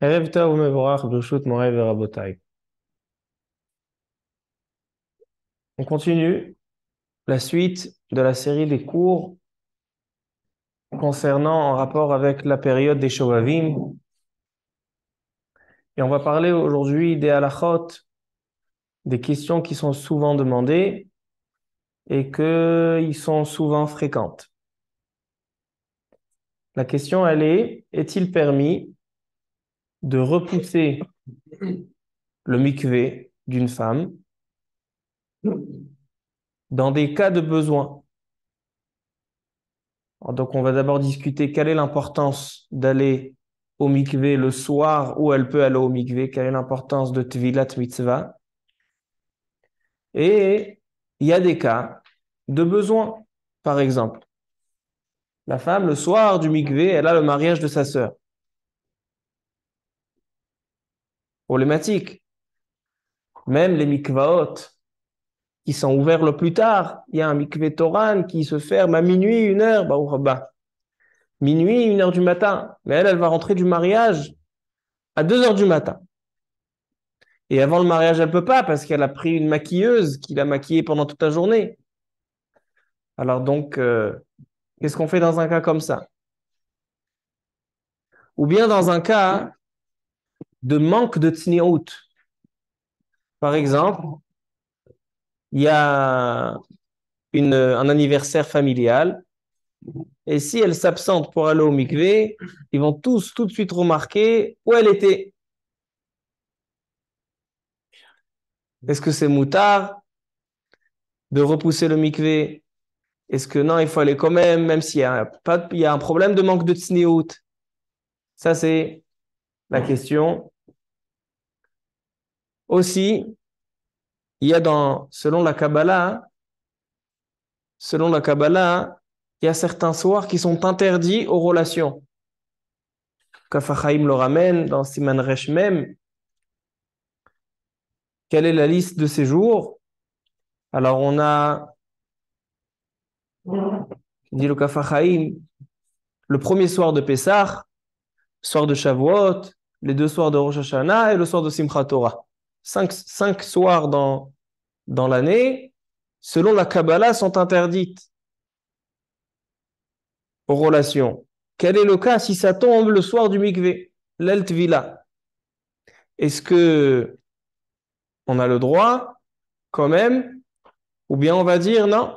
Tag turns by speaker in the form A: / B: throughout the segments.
A: Erev Tov Mevorach, B'rshut Moray Verabotai. On continue la suite de la série des cours concernant en rapport avec la période des Shovavim. Et on va parler aujourd'hui des halachot, des questions qui sont souvent demandées et qui sont souvent fréquentes. La question, elle est-il permis de repousser le mikvé d'une femme dans des cas de besoin? Donc, on va d'abord discuter quelle est l'importance d'aller au mikvé le soir où elle peut aller au mikvé, quelle est l'importance de Tvilat Mitzvah. Et il y a des cas de besoin. Par exemple, la femme, le soir du mikvé, elle a le mariage de sa sœur. Problématique. Même les mikvaot qui sont ouverts le plus tard, il y a un mikvé Toran qui se ferme à minuit, 1 heure, minuit, 1 heure du matin. Mais elle va rentrer du mariage à 2 heures du matin. Et avant le mariage, elle peut pas parce qu'elle a pris une maquilleuse qui l'a maquillée pendant toute la journée. Alors donc, qu'est-ce qu'on fait dans un cas comme ça? Ou bien dans un cas de manque de tsniout. Par exemple, il y a un anniversaire familial et si elle s'absente pour aller au mikvé, ils vont tous tout de suite remarquer où elle était. Est-ce que c'est moutard de repousser le mikvé? Est-ce que non, il faut aller quand même s'il y a il y a un problème de manque de tsniout? Ça, c'est la question. Aussi, il y a selon la Kabbalah, il y a certains soirs qui sont interdits aux relations. Kaf HaChaim le ramène dans Siman Resh Mem. Quelle est la liste de ces jours? Alors, on a, dit le Kaf HaChaim, le premier soir de Pessah, soir de Shavuot, les 2 soirs de Rosh Hashanah et le soir de Simchat Torah. 5 soirs dans l'année, selon la Kabbalah, sont interdites aux relations. Quel est le cas si ça tombe le soir du mikvé, l'El Tvila? Est-ce que on a le droit quand même, ou bien on va dire non,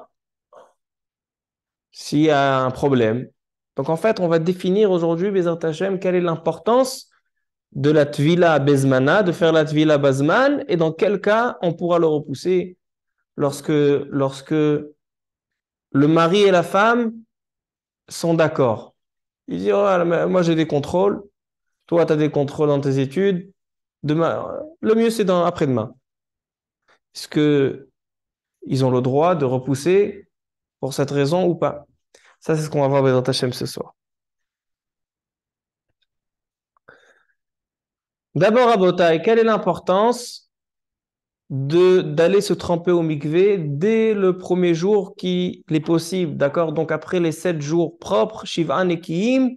A: s'il y a un problème. Donc en fait, on va définir aujourd'hui, Bezat Hashem, quelle est l'importance de la Tvila Bezmana, de faire la Tvila Bazman, et dans quel cas on pourra le repousser lorsque le mari et la femme sont d'accord. Ils disent, oh, moi j'ai des contrôles, toi tu as des contrôles dans tes études, demain, le mieux c'est après-demain. Est-ce qu'ils ont le droit de repousser pour cette raison ou pas? Ça, c'est ce qu'on va voir dans Hachem ce soir. D'abord, à Botaï, quelle est l'importance d'aller se tremper au mikvé dès le premier jour qu'il est possible, d'accord? Donc, après les 7 jours propres, Shiv'an et Kiyim,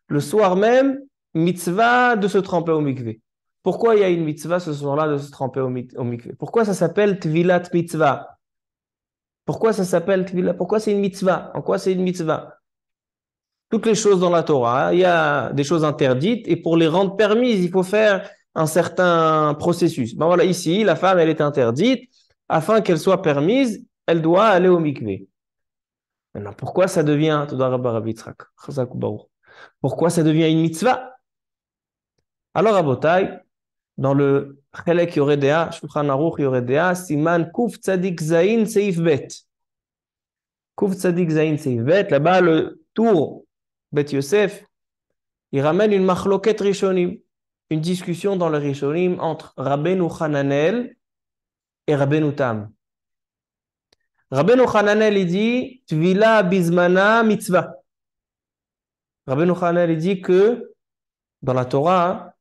A: le soir même, mitzvah de se tremper au mikvé. Pourquoi il y a une mitzvah ce soir-là de se tremper au mikvé? Pourquoi ça s'appelle Tvilat mitzvah? Pourquoi ça s'appelle Tvilat? Pourquoi c'est une mitzvah? En quoi c'est une mitzvah? Toutes les choses dans la Torah, il y a des choses interdites et pour les rendre permises, il faut faire un certain processus. Ben voilà, ici, la femme, elle est interdite. Afin qu'elle soit permise, elle doit aller au mikvé. Maintenant, pourquoi ça devient, pourquoi ça devient une mitzvah? Alors, à Botaï, dans le Chelek Yoredea, Shulchan Aruch Yoredea, Siman Kuf Tzadik Zayin Seif Bet. Kuf Tzadik Zayin Seif Bet, là-bas, le tour Bet Yosef, il ramène une machloket rishonim, une discussion dans le rishonim entre Rabbeinu Hananel et Rabbeinu Tam. Rabbeinu Hananel, il dit Tvila bizmana mitzvah. Rabbeinu Hananel, il dit que dans la Torah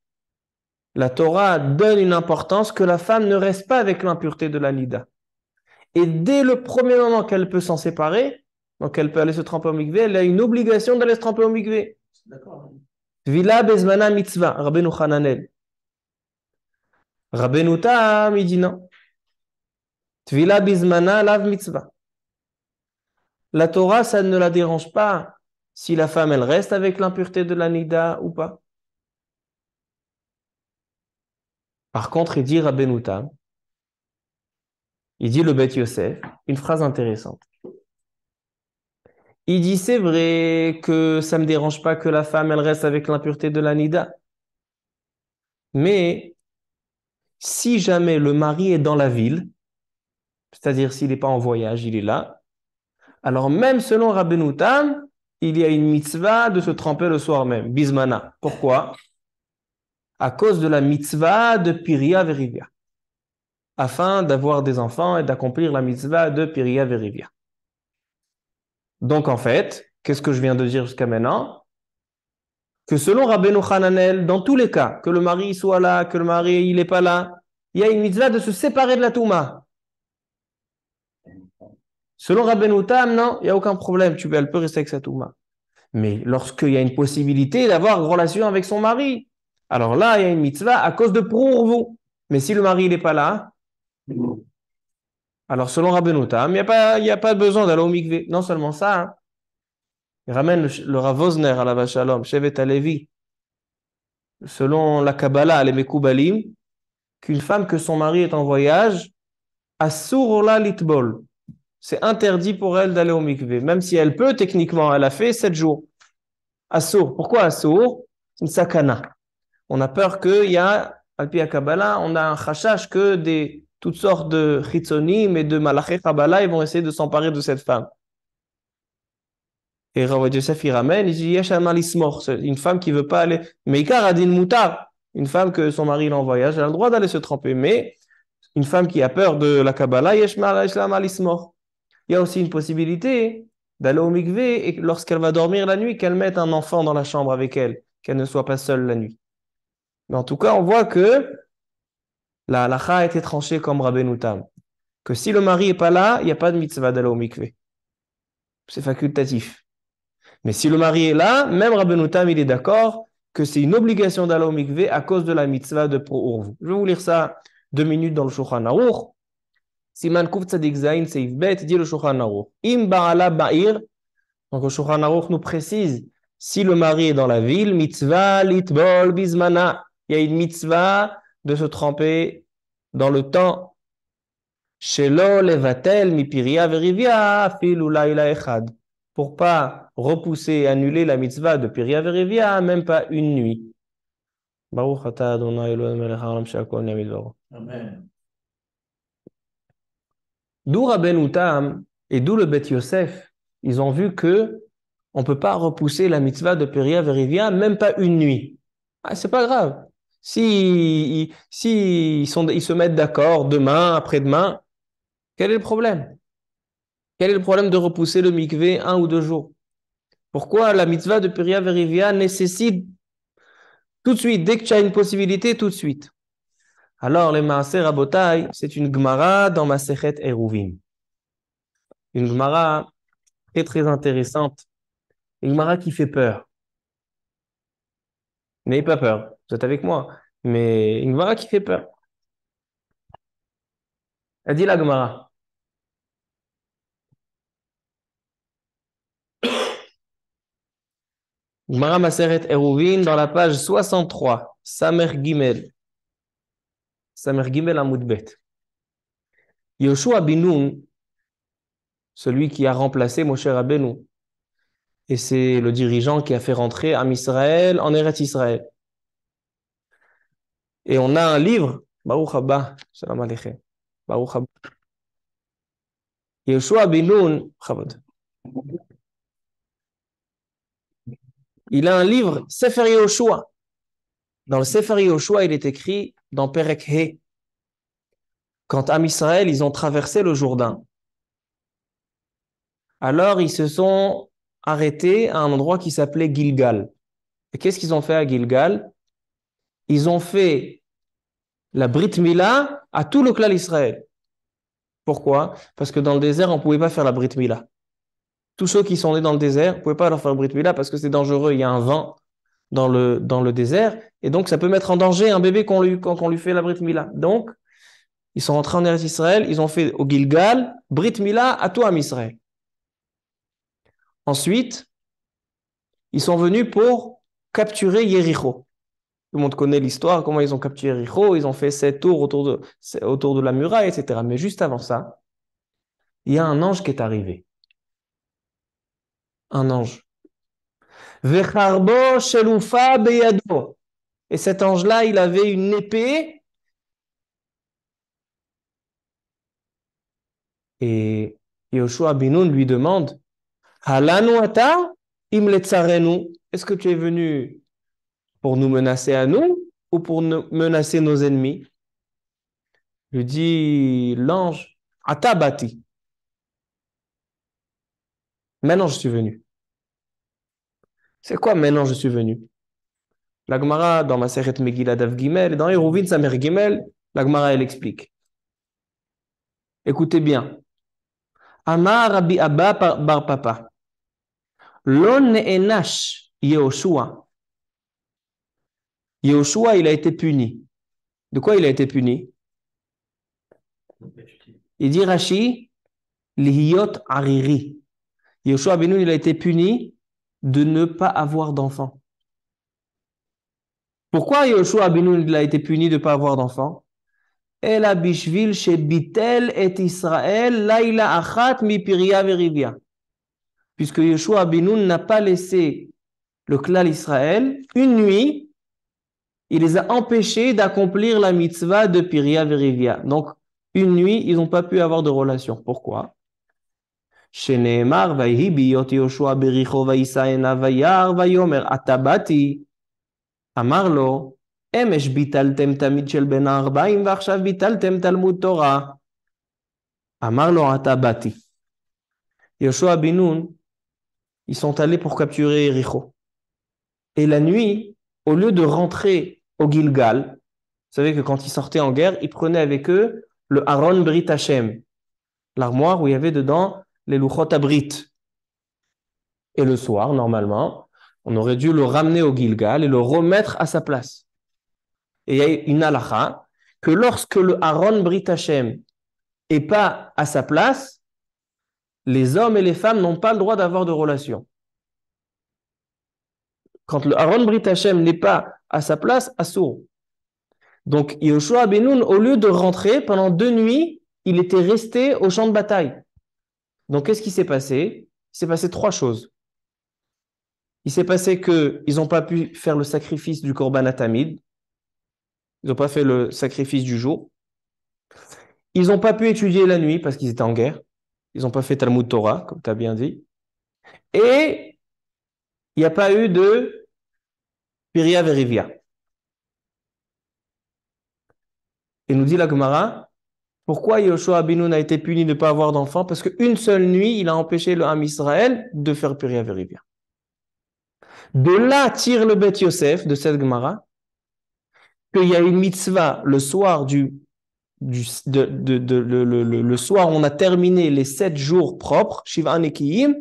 A: donne une importance que la femme ne reste pas avec l'impureté de la nida. Et dès le premier moment qu'elle peut s'en séparer, donc elle peut aller se tremper au mikvé, elle a une obligation d'aller se tremper au mikvé. Tvila bezmana mitzvah, Rabbeinu Hananel. Rabbeinu Tam, il dit non. Tvila bizmana lav mitzvah. La Torah, ça ne la dérange pas si la femme, elle reste avec l'impureté de la nida ou pas. Par contre, il dit Rabbeinu Tam, il dit le Bet Yosef, une phrase intéressante. Il dit, c'est vrai que ça ne me dérange pas que la femme, elle reste avec l'impureté de la nida. Mais si jamais le mari est dans la ville, c'est-à-dire s'il n'est pas en voyage, il est là, alors même selon Rabbeinu Tam, il y a une mitzvah de se tremper le soir même, bismana. Pourquoi? À cause de la mitzvah de Piria Verivia, afin d'avoir des enfants et d'accomplir la mitzvah de Piria Verivia. Donc en fait, qu'est-ce que je viens de dire jusqu'à maintenant? Que selon Rabbeinu Hananel, dans tous les cas, que le mari soit là, que le mari il n'est pas là, il y a une mitzvah de se séparer de la Touma. Selon Rabbeinu Tam, non, il n'y a aucun problème, elle peut rester avec sa Touma. Mais lorsqu'il y a une possibilité d'avoir une relation avec son mari, alors là, il y a une mitzvah à cause de Prourvu. Mais si le mari n'est pas là, alors selon Rabbeinu Tam, il n'y a pas besoin d'aller au mikvé. Non seulement ça, hein, il ramène le Rav Wosner à la Vachalom, Shevet Alevi, selon la Kabbalah, les Mekoubalim, qu'une femme que son mari est en voyage, Assur la litbol. C'est interdit pour elle d'aller au mikvé. Même si elle peut, techniquement, elle a fait 7 jours. Assur. Pourquoi Assur? C'est une sakana. On a peur qu'il y a, Alpi Kabbalah, on a un chashash que toutes sortes de chitzonim et de malaché Kabbalah, ils vont essayer de s'emparer de cette femme. Et Rav Yosef, il ramène, il dit, Yesh al ismor. C'est une femme qui ne veut pas aller. Mais Ikar adin mutar. Une femme que son mari est en voyage, elle a le droit d'aller se tremper. Mais une femme qui a peur de la Kabbalah, Yesh al ismor. Il y a aussi une possibilité d'aller au mikvé et lorsqu'elle va dormir la nuit, qu'elle mette un enfant dans la chambre avec elle, qu'elle ne soit pas seule la nuit. Mais en tout cas, on voit que la halakha a été tranchée comme Rabbeinu Tam. Que si le mari n'est pas là, il n'y a pas de mitzvah d'aller au mikvé. C'est facultatif. Mais si le mari est là, même Rabbeinu Tam, il est d'accord que c'est une obligation d'aller au mikvé à cause de la mitzvah de Prourvu. Je vais vous lire ça 2 minutes dans le Shulchan Aruch. Siman Kuf Tzadik Zayin Seif Bet, dit le Shulchan Aruch. Im Ba'ala Ba'ir, donc le Shulchan Aruch nous précise, si le mari est dans la ville, mitzvah litbol bizmana, il y a une mitzvah de se tremper dans le temps. Shelo levatel mi piria verivia afilu laila echad. Pour pas repousser et annuler la mitzvah de Piria Verivia, même pas une nuit. Baruch atah Adonai Eloheinu melech haolam she'akol nהיה bidvaro. Amen. D'où Rabbeinu Tam et d'où le Bet Yosef, ils ont vu que on peut pas repousser la mitzvah de Piria Verivia, même pas une nuit. Ah, c'est pas grave. Si ils se mettent d'accord demain, après-demain, quel est le problème? Quel est le problème de repousser le mikvé 1 ou 2 jours? Pourquoi la mitzvah de Piria Verivia nécessite tout de suite, dès que tu as une possibilité, tout de suite? Alors, les Maaseh Rabotai, c'est une Gemara dans Masechet Eruvin. Une Gemara très très intéressante. Une Gemara qui fait peur. N'ayez pas peur, vous êtes avec moi. Mais une Gemara qui fait peur. Elle dit la Gemara. Gemara Masechet Eruvin dans la page 63. Samer Gimel. Samer Gimel Amoudbet. Yoshua bin Nun, celui qui a remplacé Moshe Rabbeinu, et c'est le dirigeant qui a fait rentrer Am Israël en Eretz Israël. Et on a un livre, Baruch Haba, Shalom Aleichem, Baruch Haba. Yoshua bin Nun, Chavod. Il a un livre, Sefer Yoshua. Dans le Sefer Yoshua, il est écrit dans Perek He, quand Am Israël, ils ont traversé le Jourdain. Alors, ils se sont arrêtés à un endroit qui s'appelait Gilgal. Et qu'est-ce qu'ils ont fait à Gilgal? Ils ont fait la Brit Mila à tout le clan d'Israël. Pourquoi? Parce que dans le désert, on ne pouvait pas faire la Brit Mila. tous ceux qui sont nés dans le désert, vous ne pouvez pas leur faire Brit Mila parce que c'est dangereux, il y a un vent dans le désert, et donc ça peut mettre en danger un bébé quand on lui fait la Brit Mila. Donc, ils sont rentrés en Eretz Israël, ils ont fait au Gilgal, Brit Mila à toi, Israël. Ensuite, ils sont venus pour capturer Yéricho. Tout le monde connaît l'histoire, comment ils ont capturé Yéricho, ils ont fait 7 tours autour de la muraille, etc. Mais juste avant ça, il y a un ange qui est arrivé. Un ange. Vecharbo shelufa beyado. Et cet ange-là, il avait une épée. Et Yoshua Binoun lui demande, Halanu ata im letzarenu. Est-ce que tu es venu pour nous menacer à nous ou pour menacer nos ennemis? Lui dit l'ange, ata bati. Maintenant je suis venu. C'est quoi maintenant je suis venu? La Gemara, dans ma Masechet Megillah Daf Gimel, et dans Eruvin Samer Gimel, la Gemara, elle explique. Écoutez bien. Amar Rabbi Abba bar Papa. Lo ne'enash Yehoshua. Yehoshua, il a été puni. De quoi il a été puni? Il dit Rashi, lihiyot ariri. Yehoshua Benoun, il a été puni de ne pas avoir d'enfant. Pourquoi Yehoshua Benoun, il a été puni de ne pas avoir d'enfant? Ela bishvil shebitel et Israël laila achat mi piria verivia. Puisque Yehoshua Benoun n'a pas laissé le clan Israël une nuit, il les a empêchés d'accomplir la mitzvah de piria verivia. Donc, une nuit, ils n'ont pas pu avoir de relation. Pourquoi? שנאמר, ויהי בהיות יהושע בריחו ויישא עיניו וירא ויאמר עתה באתי. אמר לו, אמש ביטלתם תמיד של בן ה-40 ועכשיו ביטלתם תלמוד תורה. אמר לו עתה באתי. Yoshua ben Nun, ils sont allés pour capturer Yéricho. Et la nuit, au lieu de rentrer au Gilgal, vous savez que quand ils sortaient en guerre, ils prenaient avec eux le Aron Brit Hashem, l'armoire où il y avait dedans les Luchot Abrit. Et le soir, normalement, on aurait dû le ramener au Gilgal et le remettre à sa place. Et il y a une halakha que lorsque le Aaron Brit Hashem n'est pas à sa place, les hommes et les femmes n'ont pas le droit d'avoir de relation. Quand le Aaron Brit Hashem n'est pas à sa place, assour. Donc, Yoshua ben Nun, au lieu de rentrer pendant 2 nuits, il était resté au champ de bataille. Donc, qu'est-ce qui s'est passé? Il s'est passé 3 choses. Il s'est passé qu'ils n'ont pas pu faire le sacrifice du Korban Atamid. Ils n'ont pas fait le sacrifice du jour. Ils n'ont pas pu étudier la nuit parce qu'ils étaient en guerre. Ils n'ont pas fait Talmud Torah, comme tu as bien dit. Et il n'y a pas eu de Piria Verivia. Et nous dit la Gemara, pourquoi Yoshua ben Nun a été puni de ne pas avoir d'enfant? Parce qu'une seule nuit, il a empêché le Ham Israël de faire Piria Verivia. De là tire le Bet Yosef, de cette Gemara, qu'il y a une mitzvah le soir le soir où on a terminé les 7 jours propres, Shiva Nekiyim,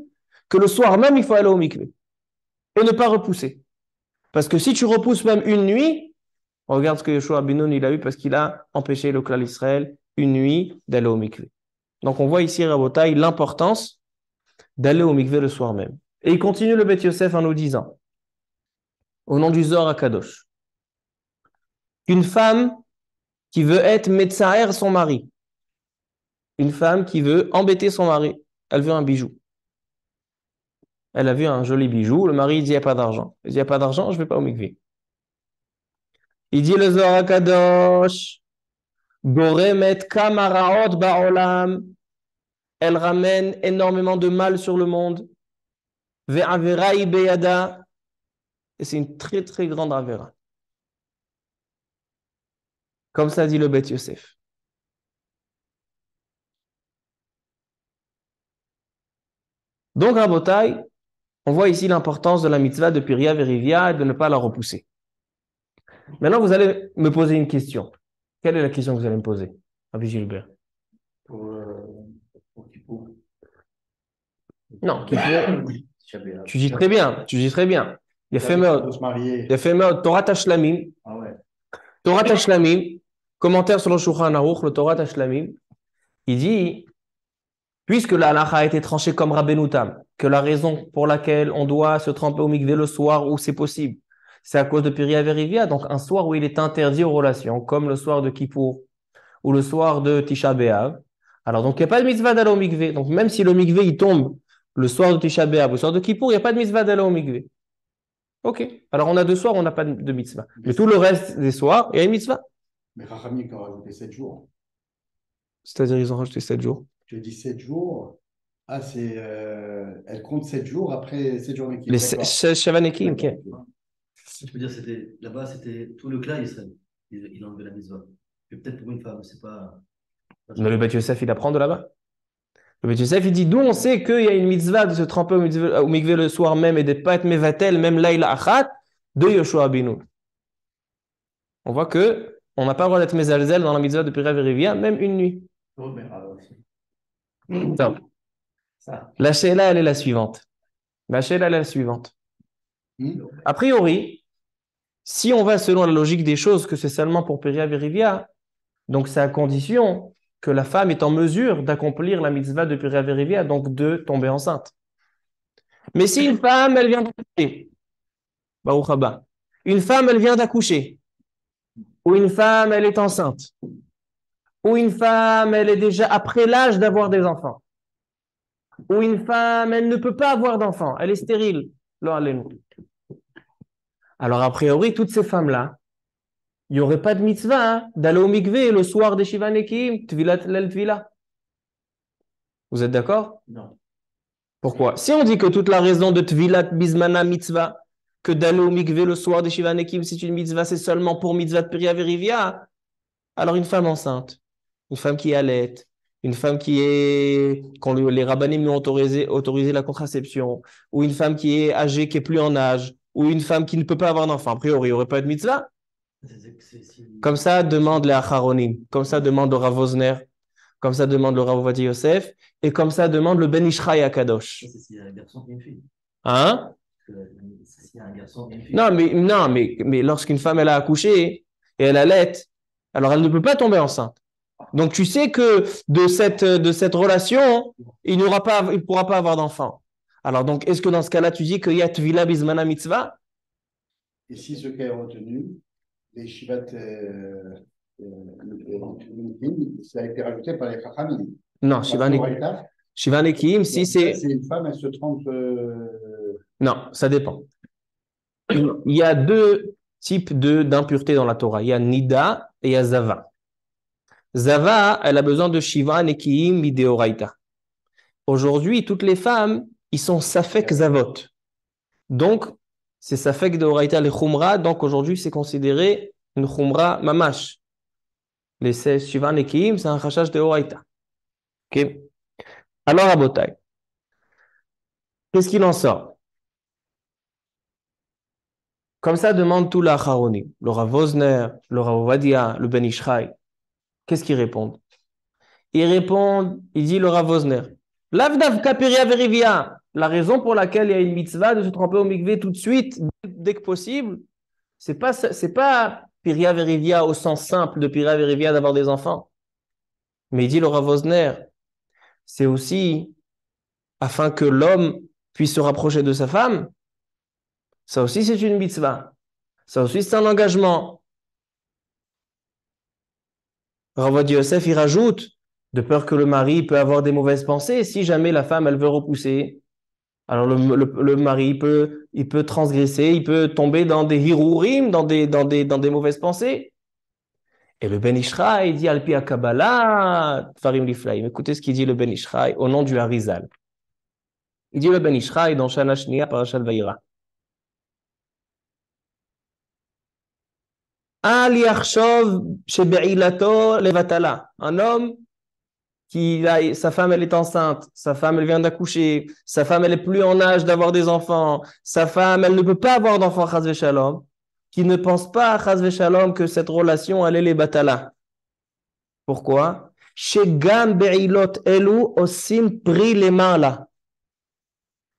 A: que le soir même, il faut aller au mikvé. Et ne pas repousser. Parce que si tu repousses même une nuit, regarde ce que Yoshua ben Nun il a eu parce qu'il a empêché le clan d'Israël une nuit d'aller au mikvé. Donc on voit ici, Rabotai, l'importance d'aller au mikvé le soir même. Et il continue le Bet Yosef en nous disant, au nom du Zohar HaKadosh, qu'une femme qui veut être Metzaer son mari, une femme qui veut embêter son mari, elle veut un bijou. Elle a vu un joli bijou, le mari dit il n'y a pas d'argent. Il dit il n'y a pas d'argent, je ne vais pas au mikvé. Il dit le Zohar HaKadosh, Goremet kamaraot ba'olam, elle ramène énormément de mal sur le monde. Ve'averai beyada, et c'est une très très grande avera. Comme ça dit le Bet Yosef. Donc, Rabotai, on voit ici l'importance de la mitzvah de Piria Verivia et de ne pas la repousser. Maintenant, vous allez me poser une question. Quelle est la question que vous allez me poser, Rabbi Gilbert?
B: Pour Kippour.
A: Non, tu dis très bien, tu dis très bien. Il y a fait Torah Tashlamim.
B: Ah ouais.
A: Torah Tashlamim, commentaire sur le Shulchan Aruch, le Torah Tashlamim, il dit, puisque la halakha a été tranchée comme Rabbeinu Tam, que la raison pour laquelle on doit se tremper au mikvé le soir où c'est possible, c'est à cause de Piria Verivia, donc un soir où il est interdit aux relations, comme le soir de Kippour ou le soir de Tisha B'Av. Alors, donc, il n'y a pas de mitzvah d'aller au mikvé. Donc, même si le mikvé, il tombe le soir de Tisha B'Av ou le soir de Kippour, il n'y a pas de mitzvah d'aller au mikvé. Ok. Alors, on a 2 soirs, on n'a pas de mitzvah. Mais tout le reste des soirs, il y a une mitzvah.
B: Mais Rachamim ont rajouté 7 jours.
A: C'est-à-dire, ils ont rajouté 7 jours.
B: Tu dis 7 jours. Ah, c'est. Elle compte 7 jours après 7 jours d'équipe.
A: Les Shavanekim, ok.
C: Je peux dire, là-bas, c'était tout le clan Israël. Il a enlevé la mitzvah. Et peut-être pour une femme, c'est pas.
A: Mais le Beth Yosef, il apprend de là-bas. Le Beth Yosef, il dit, d'où on sait qu'il y a une mitzvah de se tremper au mikvé le soir même et de ne pas être mevatel, même laïla achat, de Yoshua Binu. On voit que on n'a pas le droit d'être mezalzel dans la mitzvah de Pira Verivia, même une nuit. Donc, la sheila, elle est la suivante. La sheila, elle est la suivante. A priori, si on va selon la logique des choses, que c'est seulement pour Pira Verivia, donc c'est à condition que la femme est en mesure d'accomplir la mitzvah de Pira Verivia, donc de tomber enceinte. Mais si une femme, elle vient d'accoucher, Baruch haba, une femme, elle vient d'accoucher, ou une femme, elle est enceinte, ou une femme, elle est déjà après l'âge d'avoir des enfants, ou une femme, elle ne peut pas avoir d'enfants, elle est stérile. Alors, a priori, toutes ces femmes-là, il n'y aurait pas de mitzvah d'aller au mikvé le soir des Shivanekim, Tvilat lel Tvila. Vous êtes d'accord?
C: Non.
A: Pourquoi? Si on dit que toute la raison de Tvilat Bismana mitzvah, que d'aller au mikvé le soir des Shivanekim, c'est une mitzvah, c'est seulement pour mitzvah de Piria Verivia, alors une femme enceinte, une femme qui allait, une femme les rabbinim lui ont autorisé la contraception, ou une femme qui est âgée, qui est plus en âge, ou une femme qui ne peut pas avoir d'enfant, a priori, il n'y aurait pas de mitzvah. Comme ça demande les Acharonim, comme ça demande le Rav Wosner, comme ça demande le Rav Ovadia Yosef, et comme ça demande le Ben Ishraï Akadosh.
C: C'est s'il y a un garçon et une fille.
A: Hein?
C: C'est s'il y a un garçon et une fille.
A: Non, mais lorsqu'une femme elle a accouché et elle allait, alors elle ne peut pas tomber enceinte. Donc tu sais que de cette relation, il ne pourra pas avoir d'enfant. Alors donc, est-ce que dans ce cas-là, tu dis qu'il y a Tvila Bismana Mitzvah?
B: Et si ce cas est retenu, les Shivat, ça a été rajouté par les Chachamim.
A: Non, Shivanekim, si c'est...
B: C'est une femme, elle se trompe...
A: Non, ça dépend. Il y a 2 types d'impureté dans la Torah. Il y a Nida et il y a Zava. Zava, elle a besoin de Shiva Nekiim Mideoraita. Aujourd'hui, toutes les femmes, ils sont Safek Zavot. Donc, c'est Safek Deoraita les Khumra. Donc, aujourd'hui, c'est considéré une Khumra Mamash. Les Shiva Nekiim, c'est un Chachash Deoraita. Ok? Alors, Abotai, qu'est-ce qu'il en sort? Comme ça demande tout l'Acharonim. Le Rav Wosner, le Rav Ovadia, le Ben Ishraï. Qu'est-ce qu'ils répondent? Ils répondent, il dit le Rav Wosner, Lavdavka Piria Verivia, la raison pour laquelle il y a une mitzvah de se tremper au mikvé tout de suite, dès que possible, c'est pas Piria Verivia au sens simple de Piria Verivia d'avoir des enfants. Mais il dit le Rav Wosner, c'est aussi afin que l'homme puisse se rapprocher de sa femme. Ça aussi, c'est une mitzvah. Ça aussi, c'est un engagement. Rav Ovadia Yosef, il rajoute, de peur que le mari peut avoir des mauvaises pensées, si jamais la femme, elle veut repousser, alors le mari, il peut transgresser, il peut tomber dans des hirurim, dans des mauvaises pensées. Et le Ben Ishraï, il dit, Alpi Kabbalah, Farim Liflaim. Écoutez ce qu'il dit le Ben Ishraï au nom du Harizal. Il dit le Ben Ishraï dans Shana Shnia, Parashat Vayira. Un homme sa femme elle est enceinte, sa femme elle vient d'accoucher, sa femme elle est plus en âge d'avoir des enfants, sa femme elle ne peut pas avoir d'enfants, chas v'shalom, qui ne pense pas, chas v'shalom, que cette relation elle est les batala. Pourquoi? Shegam be'ilot elu osim pri lemala.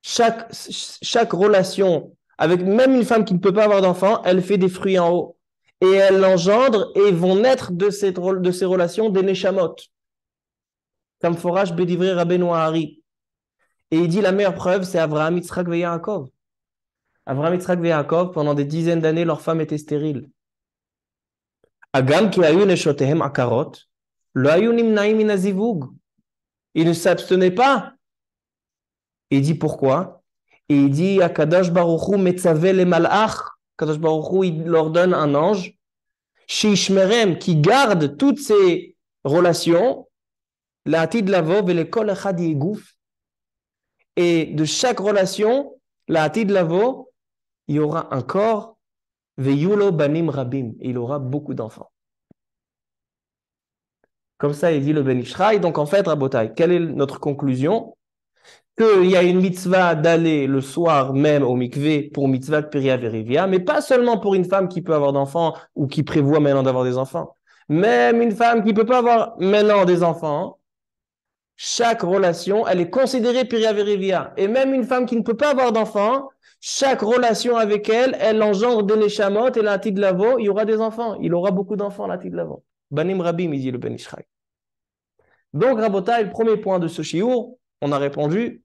A: Chaque relation, avec même une femme qui ne peut pas avoir d'enfant, elle fait des fruits en haut. Et elle engendre et vont naître de ces relations des neshamot. Comme forage Bédivré Rabbeinu Hari. Et il dit la meilleure preuve, c'est Avraham, Yitzhak et Yaakov. Avraham, Yitzhak et Yaakov, pendant des dizaines d'années, leurs femmes étaient stériles. Agam ki ayu neshotehem akarot, lo ayu nimnaim min hazivug. Ils ne s'abstenaient pas. Et il dit pourquoi? Et il dit Akadosh Baruch Hu metzavé le malach. Akadosh Baruch Hu, il leur donne un ange, Shishmerem, qui garde toutes ces relations, la hatid lavo, et le kol echad yegouf. Et de chaque relation, la hatid lavo, il y aura un corps, veyulo banim rabim. Et il aura beaucoup d'enfants. Comme ça, il dit le Ben Ishraï. Donc en fait, Rabotai, quelle est notre conclusion? Qu'il y a une mitzvah d'aller le soir même au mikvé pour mitzvah de Peria Verivia, mais pas seulement pour une femme qui peut avoir d'enfants ou qui prévoit maintenant d'avoir des enfants. Même une femme qui ne peut pas avoir maintenant des enfants, chaque relation, elle est considérée Peria Verivia. Et même une femme qui ne peut pas avoir d'enfants, chaque relation avec elle, elle engendre des neshamot et la de lavo, il y aura des enfants. Il aura beaucoup d'enfants, la de lavo. Banim Rabim, il dit le Ben Ishraï. Donc, Rabotai, le premier point de ce shiur, on a répondu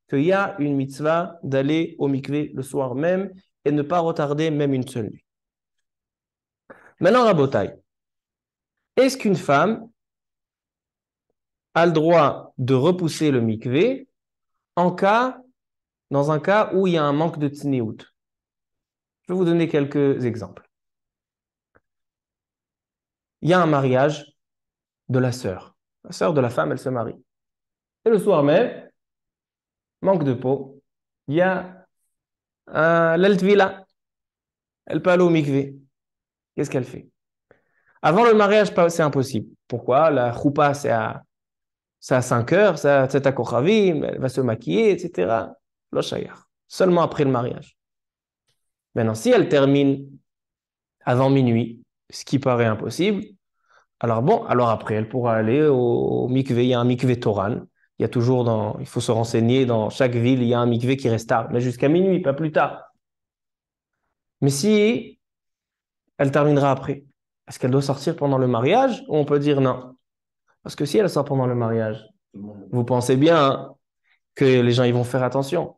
A: qu'il y a une mitzvah d'aller au mikvé le soir même et ne pas retarder même une seule nuit. Maintenant, Rabotai, est-ce qu'une femme a le droit de repousser le mikvé dans un cas où il y a un manque de tsniout? Je vais vous donner quelques exemples. Il y a un mariage de la sœur. La sœur de la femme, elle se marie. Et le soir même, manque de peau, il y a l'eltvila. Elle peut aller au mikvé. Qu'est-ce qu'elle fait? Avant le mariage, c'est impossible. Pourquoi? La choupa, c'est à 5 heures, c'est à Kochavim, elle va se maquiller, etc. Lo shayach. Seulement après le mariage. Maintenant, si elle termine avant minuit, ce qui paraît impossible, alors après, elle pourra aller au mikvé. Il y a un mikvé Toran. Il y a toujours il faut se renseigner, dans chaque ville, il y a un mikvé qui reste tard, mais jusqu'à minuit, pas plus tard. Mais si elle terminera après, est-ce qu'elle doit sortir pendant le mariage ou on peut dire non? Parce que si elle sort pendant le mariage, vous pensez bien hein, que les gens ils vont faire attention.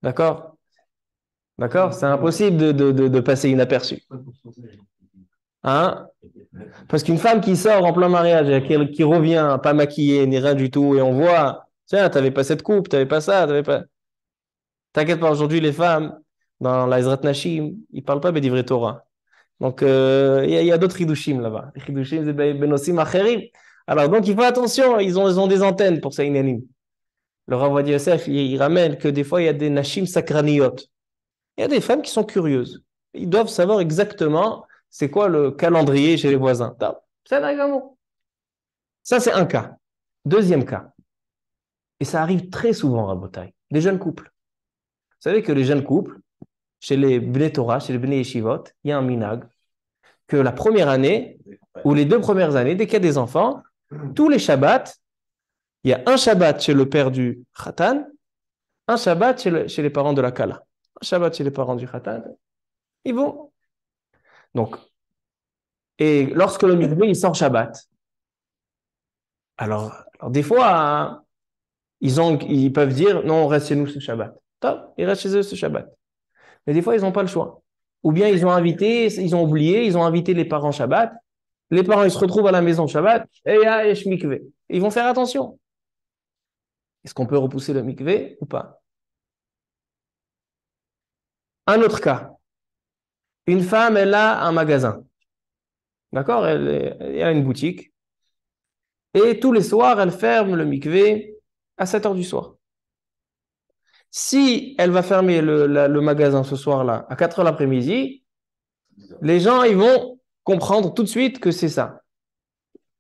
A: D'accord? D'accord? C'est impossible de passer inaperçu. Hein? Parce qu'une femme qui sort en plein mariage et qui revient pas maquillée ni rien du tout et on voit, tiens, t'avais pas cette coupe, t'avais pas ça, t'avais pas. T'inquiète pas, aujourd'hui les femmes, dans la Ezrat Nashim, ils parlent pas Bédivré Torah. Donc, il y a d'autres hidushim là-bas. Les hidushim, c'est benosim acherim. Alors, donc, il faut attention, ils ont des antennes pour ça, inanim. Le Rav Ovadia Yosef, il ramène que des fois, il y a des nashim sakraniyot. Il y a des femmes qui sont curieuses. Ils doivent savoir exactement c'est quoi le calendrier chez les voisins. Ça, c'est un cas. Deuxième cas. Et ça arrive très souvent, Rabotai. Les jeunes couples. Vous savez que les jeunes couples, chez les Bnei Torah, chez les Bnei Yeshivot, il y a un minag que la première année ou les 2 premières années, dès qu'il y a des enfants, tous les Shabbats, il y a un Shabbat chez le père du Khatan, un Shabbat chez les parents de la Kala. Un Shabbat chez les parents du Khatan. Ils vont. Donc, et lorsque le mikvé, il sort Shabbat, alors des fois, ils peuvent dire, non, on reste chez nous ce Shabbat. Top, ils restent chez eux ce Shabbat. Mais des fois, ils n'ont pas le choix. Ou bien ils ont oublié, ils ont invité les parents Shabbat. Les parents, ils se retrouvent à la maison Shabbat, et il y a mikvé. Ils vont faire attention. Est-ce qu'on peut repousser le mikvé ou pas? Un autre cas. Une femme, elle a un magasin. D'accord? Elle a une boutique. Et tous les soirs, elle ferme le mikvé à 7 heures du soir. Si elle va fermer le magasin ce soir-là à 4 heures l'après-midi, les gens, ils vont comprendre tout de suite que c'est ça.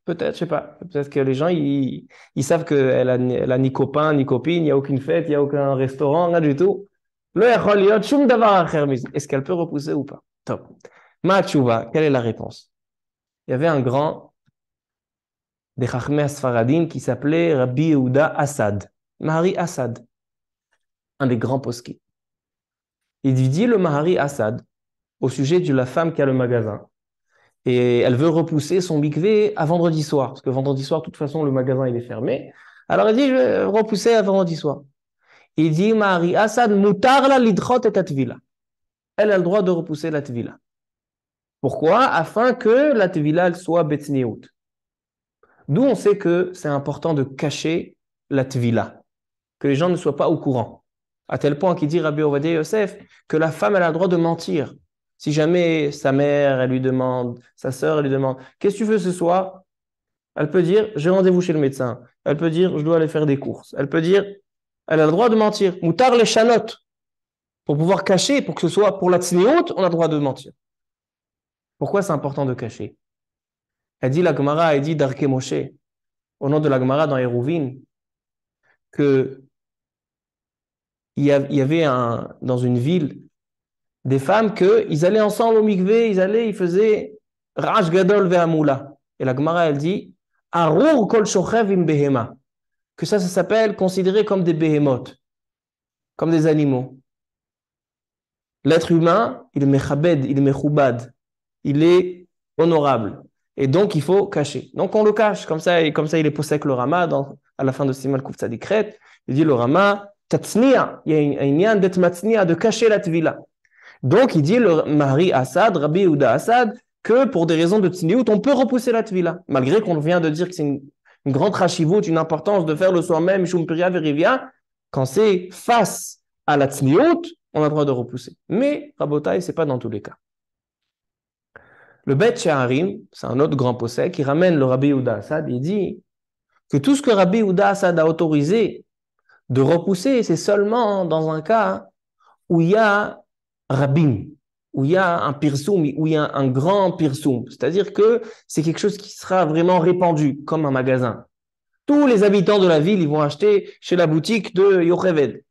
A: Peut-être, je sais pas. Peut-être que les gens, ils savent qu'elle a ni copain, ni copine, il n'y a aucune fête, il n'y a aucun restaurant, rien du tout. Est-ce qu'elle peut repousser ou pas? Top. Ma tchouva, quelle est la réponse? Il y avait un grand des Chachmei Sfaradim qui s'appelait Rabbi Yehuda Assad. Mahari Assad. un des grands poskim. Il dit le Mahari Assad au sujet de la femme qui a le magasin. Et elle veut repousser son mikvé à vendredi soir. Parce que vendredi soir, de toute façon, le magasin il est fermé. Alors elle dit, je vais repousser à vendredi soir. Il dit, Mahari Assad, mutar la lidchot et atvila. Elle a le droit de repousser la tvila. Pourquoi? Afin que la tvila elle soit betzniout. D'où on sait que c'est important de cacher la tvila, que les gens ne soient pas au courant. À tel point qu'il dit Rabbi Ovadia Yosef que la femme elle a le droit de mentir. Si jamais sa mère elle lui demande, sa sœur elle lui demande, qu'est-ce que tu veux ce soir? Elle peut dire j'ai rendez-vous chez le médecin. Elle peut dire je dois aller faire des courses. Elle peut dire elle a le droit de mentir. Moutar les chanotes. Pour pouvoir cacher, pour que ce soit pour la tsniout, on a le droit de mentir. Pourquoi c'est important de cacher? Elle dit la Gemara, elle dit Darke Moshe, au nom de la Gemara dans Hérouvin, que il y avait dans une ville des femmes qu'ils allaient ensemble au mikvé, ils faisaient Raj Gadol ve'amoula. Et la Gemara, elle dit Arur kol shochev im behema. Que ça s'appelle considéré comme des behemoths, comme des animaux. L'être humain, il est mechabed, il est mechoubad, il est honorable. Et donc, il faut cacher. Donc, on le cache. Comme ça il est possèque le Rama à la fin de Siman Kuf Tzadikret. Il dit le Rama, tatsniya, il y a un yan d'être matsniya, de cacher la tvila. Donc, il dit le Mahari Assad, Rabbi Yehuda Assad, que pour des raisons de tsniout, on peut repousser la tvila. Malgré qu'on vient de dire que c'est une grande rachivut, une importance de faire le soir même, Shum Priya Verivia, quand c'est face à la tsniout, on a le droit de repousser. Mais, Rabotai, c'est pas dans tous les cas. Le Bet She'arim, c'est un autre grand possède qui ramène le Rabbi Yehuda Assad, il dit que tout ce que Rabbi Yehuda Assad a autorisé de repousser, c'est seulement dans un cas où il y a Rabbim, où il y a un pirsoum, où il y a un grand pirsoum. C'est-à-dire que c'est quelque chose qui sera vraiment répandu, comme un magasin. Tous les habitants de la ville, ils vont acheter chez la boutique de Yocheved,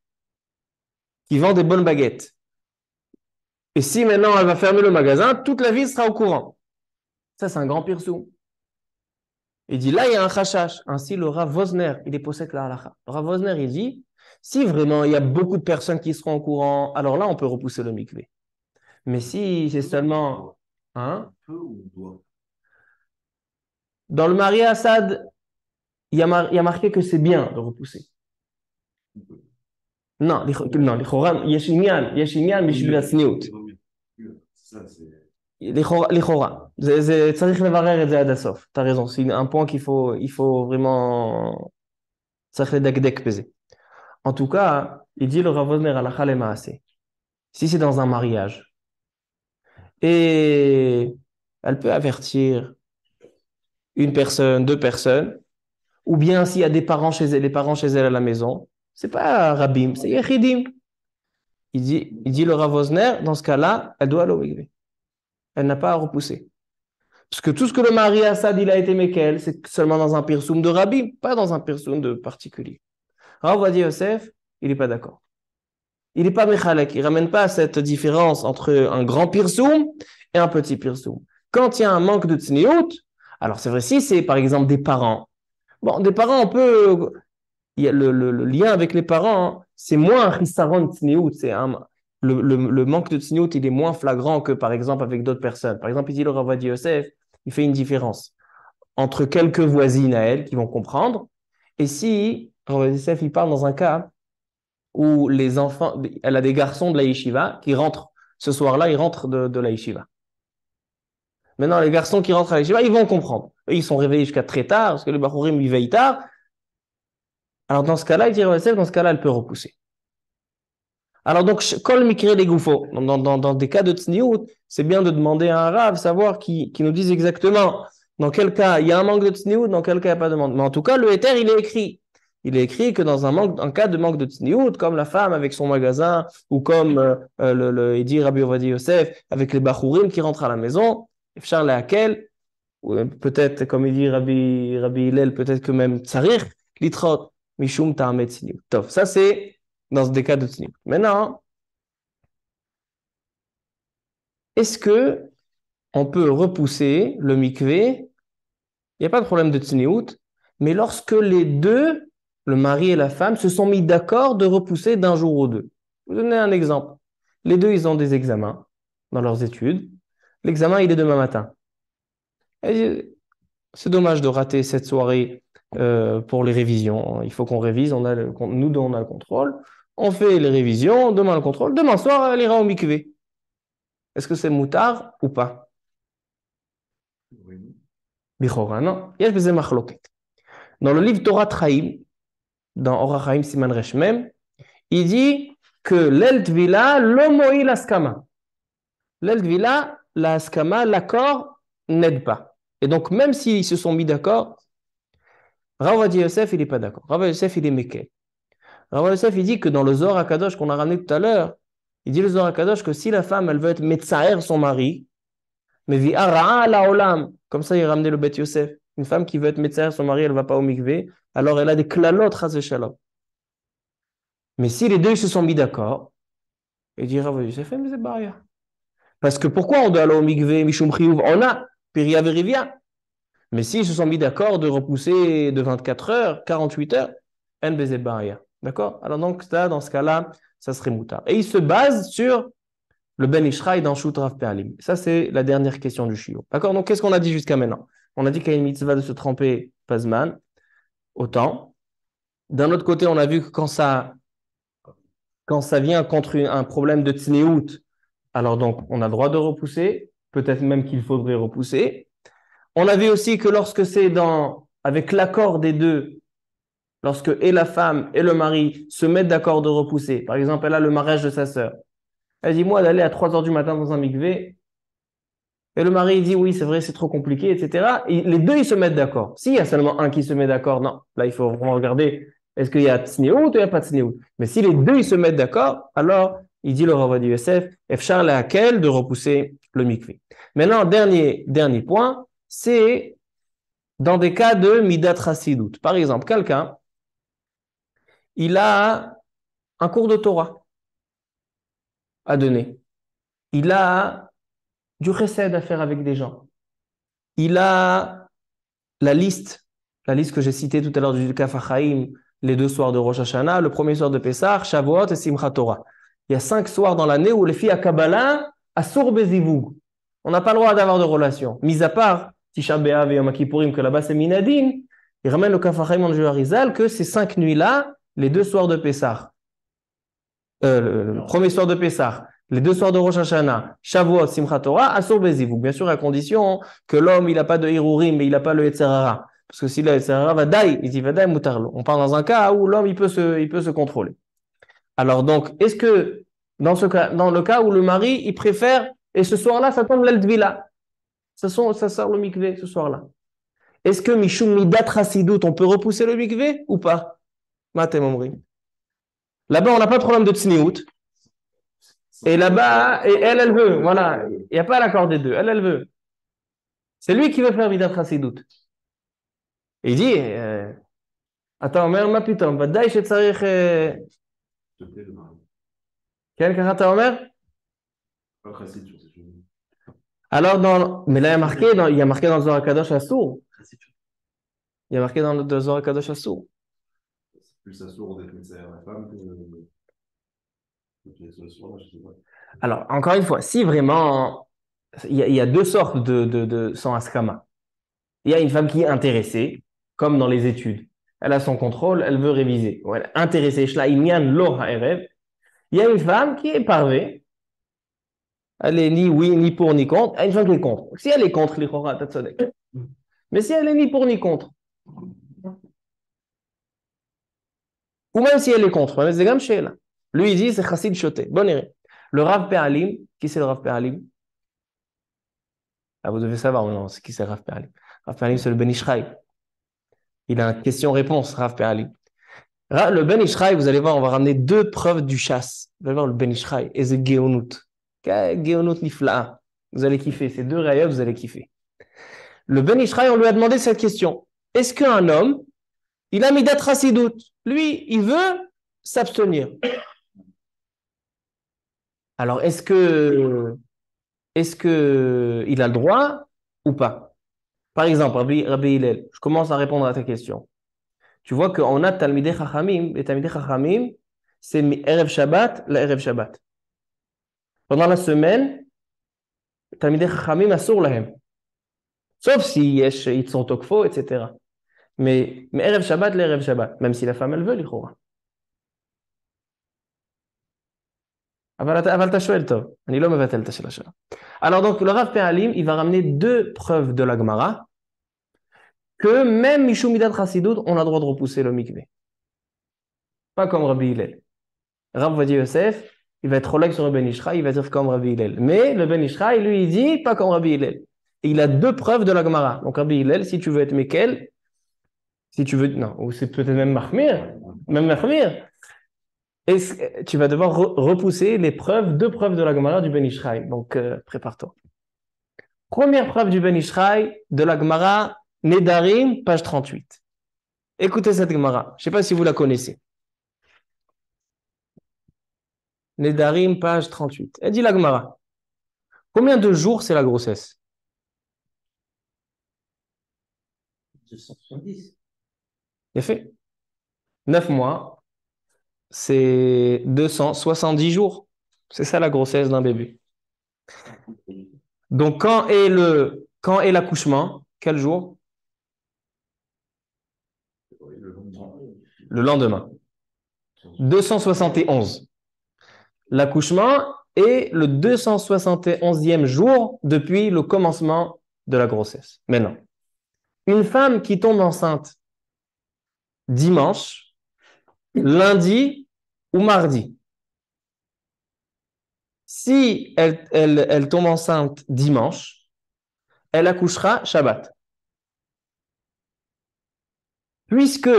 A: qui vend des bonnes baguettes. Et si maintenant elle va fermer le magasin, toute la ville sera au courant. Ça, c'est un grand pirsoum. Il dit, là, il y a un chashash. Ainsi, le Rav Wosner, il est possède la halakha. Le Rav Wosner, il dit, si vraiment il y a beaucoup de personnes qui seront au courant, alors là, on peut repousser le mikvé. Mais si c'est seulement... Hein?
C: Peu ou doit?
A: Dans le Mari Assad, il y a marqué que c'est bien de repousser. Non, les choram, yesh inyan mishvil hatzniut.
C: Ça, c'est...
A: לכאורה, זה צריך לברר את זה עד הסוף, t'as raison, c'est un point qu'il faut vraiment, צריך לדקדק בזה. En tout cas, il dit le Rav Wosner halakha lema'aseh, si c'est dans un mariage, et elle peut avertir une personne, deux personnes, ou bien s'il y a des parents chez elle, les parents chez elle à la maison, c'est pas Rabbim, c'est Yechidim. Il dit le Rav Wosner, dans ce cas-là, elle doit aller au mikvé. Elle n'a pas à repousser. Parce que tout ce que le Mahari Assad il a été Mekel, c'est seulement dans un pirsoum de Rabbi, pas dans un pirsoum de particulier. Rav Ovadia Yosef, il n'est pas d'accord. Il n'est pas Mechalek, il ne ramène pas cette différence entre un grand pirsoum et un petit pirsoum. Quand il y a un manque de tsniout, alors c'est vrai, si c'est par exemple des parents, bon, des parents, on peut. Il y a le lien avec les parents, c'est moins un chisaron tsniout, le manque de tsniout, il est moins flagrant que par exemple avec d'autres personnes. Par exemple, ici le Rav Ovadia Yosef, il fait une différence entre quelques voisines à elle qui vont comprendre, et si Rav Ovadia Yosef il parle dans un cas où les enfants, elle a des garçons de la yeshiva qui rentrent ce soir-là, ils rentrent de la yeshiva. Maintenant, les garçons qui rentrent à la yeshiva, ils vont comprendre. Eux, ils sont réveillés jusqu'à très tard, parce que les bachurim, ils veillent tard. Alors dans ce cas-là, il dit Rav Ovadia Yosef, dans ce cas-là, elle peut repousser. Alors donc, kol mikre les goufos, dans des cas de tsniout, c'est bien de demander à un rav, savoir qui nous dise exactement dans quel cas il y a un manque de tsniout, dans quel cas il n'y a pas de manque. Mais en tout cas, le héter, il est écrit. Il est écrit que dans un cas de manque de tsniout, comme la femme avec son magasin, ou comme il dit Rabbi Ovadia Yosef, avec les bachourim qui rentrent à la maison, Efshar lehakel, ou peut-être, comme il dit Rabbi Hillel, peut-être que même tsarir, litrot, mishum ta'amet tsniout. Tov, ça c'est dans des cas de tsniout. Maintenant, est-ce que on peut repousser le mikvé? Il n'y a pas de problème de tsniout, mais lorsque le mari et la femme se sont mis d'accord de repousser d'un jour ou deux. Je vais vous donner un exemple. Les deux, ils ont des examens dans leurs études. L'examen, il est demain matin. Et c'est dommage de rater cette soirée pour les révisions. Il faut qu'on révise. Nous deux, on a le contrôle. On fait les révisions. Demain, le contrôle. Demain soir, elle ira au mikvé. Est-ce que c'est moutard ou pas?
B: Oui.
A: Bichora, non. Yesh beze machloket. Dans le livre Torah Chaim, dans Orach Chaim Siman Resh Mem, il dit que l'eltvila lo mo'il askama. L'eltvila, la askama, l'accord n'aide pas. Et donc, même s'ils se sont mis d'accord, Rav Ovadia Yosef, il n'est pas d'accord. Rav Ovadia Yosef, il est méquel. Rav Ovadia Yosef, il dit que dans le Zohar HaKadosh qu'on a ramené tout à l'heure, il dit le Zohar HaKadosh que si la femme, elle veut être metzaer son mari, mais vi ara'a la olam, comme ça il a ramené le Bet Yosef. Une femme qui veut être metzaer son mari, elle ne va pas au mikvé, alors elle a des klalot chas v'shalom. Mais si les deux ils se sont mis d'accord, il dit Rav Ovadia Yosef, mais c'est barrière. Parce que pourquoi on doit aller au mikvé, mishum chiyuv, on a, piria verivia. Mais s'ils se sont mis d'accord de repousser de 24 heures, 48 heures, en bezé barrière. D'accord? Alors donc, ça, dans ce cas-là, ça serait moutard. Et il se base sur le Ben Ishraï dans Shut Rav Pe'alim. Ça, c'est la dernière question du chiot. D'accord? Donc, qu'est-ce qu'on a dit jusqu'à maintenant? On a dit qu'il y a une mitzvah de se tremper Pazman, autant. D'un autre côté, on a vu que quand ça vient contre un problème de tsnéout, alors donc, on a le droit de repousser. Peut-être même qu'il faudrait repousser. On a vu aussi que lorsque c'est avec l'accord des deux, lorsque et la femme et le mari se mettent d'accord de repousser, par exemple, elle a le mariage de sa sœur. Elle dit, moi, d'aller à 3 heures du matin dans un mikvé, et le mari il dit, oui, c'est vrai, c'est trop compliqué, etc. Et les deux, ils se mettent d'accord. S'il y a seulement un qui se met d'accord, non. Là, il faut vraiment regarder, est-ce qu'il y a tsnéout ou il n'y a pas tsnéout. Mais si les deux, ils se mettent d'accord, alors, il dit le Rav Ovadia Yosef, Efchar lehakel de repousser le mikvé. Maintenant, dernier point, c'est dans des cas de midat chassidout. Par exemple, quelqu'un, il a un cours de Torah à donner. Il a du chesed à faire avec des gens. Il a la liste que j'ai citée tout à l'heure du Kaf HaChaim, les 2 soirs de Rosh Hashanah, le premier soir de Pessah, Shavuot et Simchat Torah. Il y a 5 soirs dans l'année où les filles à Kabbalah, à Bezivug. On n'a pas le droit d'avoir de relation. Mis à part Tisha B'Av et Yom Kippourim, que là-bas c'est Minadin, il ramène le Kaf HaChaim en Arizal que ces 5 nuits-là, les 2 soirs de Pessah, le premier soir de Pessah, les 2 soirs de Rosh Hashanah, Shavuot, Simchat Torah, Asur Bezivug. Bien sûr, à condition que l'homme, il n'a pas de Hirurim, mais il n'a pas le Yetzerara. Parce que si le Yetzerara va daï, il dit va daï mutarlo. On parle dans un cas où l'homme, il peut se contrôler. Alors donc, est-ce que dans le cas où le mari, il préfère, et ce soir-là, ça tombe l'Eldvila, ça sort le mikvé ce soir-là. Est-ce que Mishum Midat Chassidout, on peut repousser le mikvé ou pas? Matem Omri. Là-bas, on n'a pas de problème de tsniout. Et là-bas, et elle veut. Voilà. Il n'y a pas l'accord des deux. Elle veut. C'est lui qui veut faire Midat Chassidout. Il dit, אתה אומר מה פתאום, ודאי שצריך... כן, ככה אתה אומר? Alors, mais là, il y a marqué dans le Zohar HaKadosh Assour. Il y a marqué dans le Zohar HaKadosh Assour.
D: C'est plus Assour d'être médecin à la femme que...
A: Alors, encore une fois, si vraiment, il y a 2 sortes de sans askama. Il y a une femme qui est intéressée, comme dans les études. Elle a son contrôle, elle veut réviser. Elle est intéressée. Il y a une femme qui est parvée. Elle est ni oui, ni pour, ni contre. Il y a une femme qui est contre. Si elle est contre, mais si elle est ni pour, ni contre, ou même si elle est contre, lui, il dit c'est chassid choté. Bon, le Rav Pe'alim, qui c'est le Rav Pe'alim? Ah, vous devez savoir, non, c'est qui c'est Rav Pe'alim? Rav Pe'alim, c'est le Ben Ishraï. Il a une question-réponse, Rav Pe'alim. Le Ben Ishraï, vous allez voir, on va ramener 2 preuves du chasse. Vous allez voir le Ben Ishraï et the Geonut. Geonut Nifla'a. Vous allez kiffer. Ces 2 rayons, vous allez kiffer. Le Ben Ishraï, on lui a demandé cette question. Est-ce qu'un homme, il a midat chassidout? Lui, il veut s'abstenir. Alors, est-ce que il a le droit ou pas? Par exemple, Rabbi Hillel, je commence à répondre à ta question. Tu vois qu'on a Talmidei Chachamim, les Talmidei Chachamim, c'est Erev Shabbat, la Erev Shabbat. Pendant la semaine, Talmidei Chachamim assour lahem. Sauf si yesh itzon tokfo, etc. Mais Erev Shabbat, la Erev Shabbat. Même si la femme, elle veut, l'Ichora. אבל אתה שואל טוב, אני לא מבטל את השאלה שלה. Alors donc le Rav Pe'alim, il va ramener deux preuves de la Gemara que même Mishum Midat Chassidut, on a le droit de repousser le mikvé. Pas comme Rabbi Hillel. Rav Vadi Yosef, il va être relax sur le Ben Ishraï, il va dire comme Rabbi Hillel. Mais le Ben Ishraï, lui, il dit pas comme Rabbi Hillel. Et il a deux preuves de la Gemara. Donc Rabbi Hillel, si tu veux être Mekel, si tu veux, non, ou c'est peut-être même Mahmir, et tu vas devoir repousser les preuves, deux preuves de la Gemara du Ben Ishraï. Donc, prépare-toi. Première preuve du Ben Ishraï de la Gemara, Nedarim, page 38. Écoutez cette Gemara. Je ne sais pas si vous la connaissez. Nedarim, page 38. Elle dit la Gemara. Combien de jours c'est la grossesse?
C: 270.
A: Bien fait. 9 mois. C'est 270 jours. C'est ça la grossesse d'un bébé. Donc, quand est l'accouchement? Quel jour? Le lendemain. 271. L'accouchement est le 271e jour depuis le commencement de la grossesse. Maintenant, une femme qui tombe enceinte dimanche, lundi ou mardi. Si elle tombe enceinte dimanche, elle accouchera Shabbat. Puisque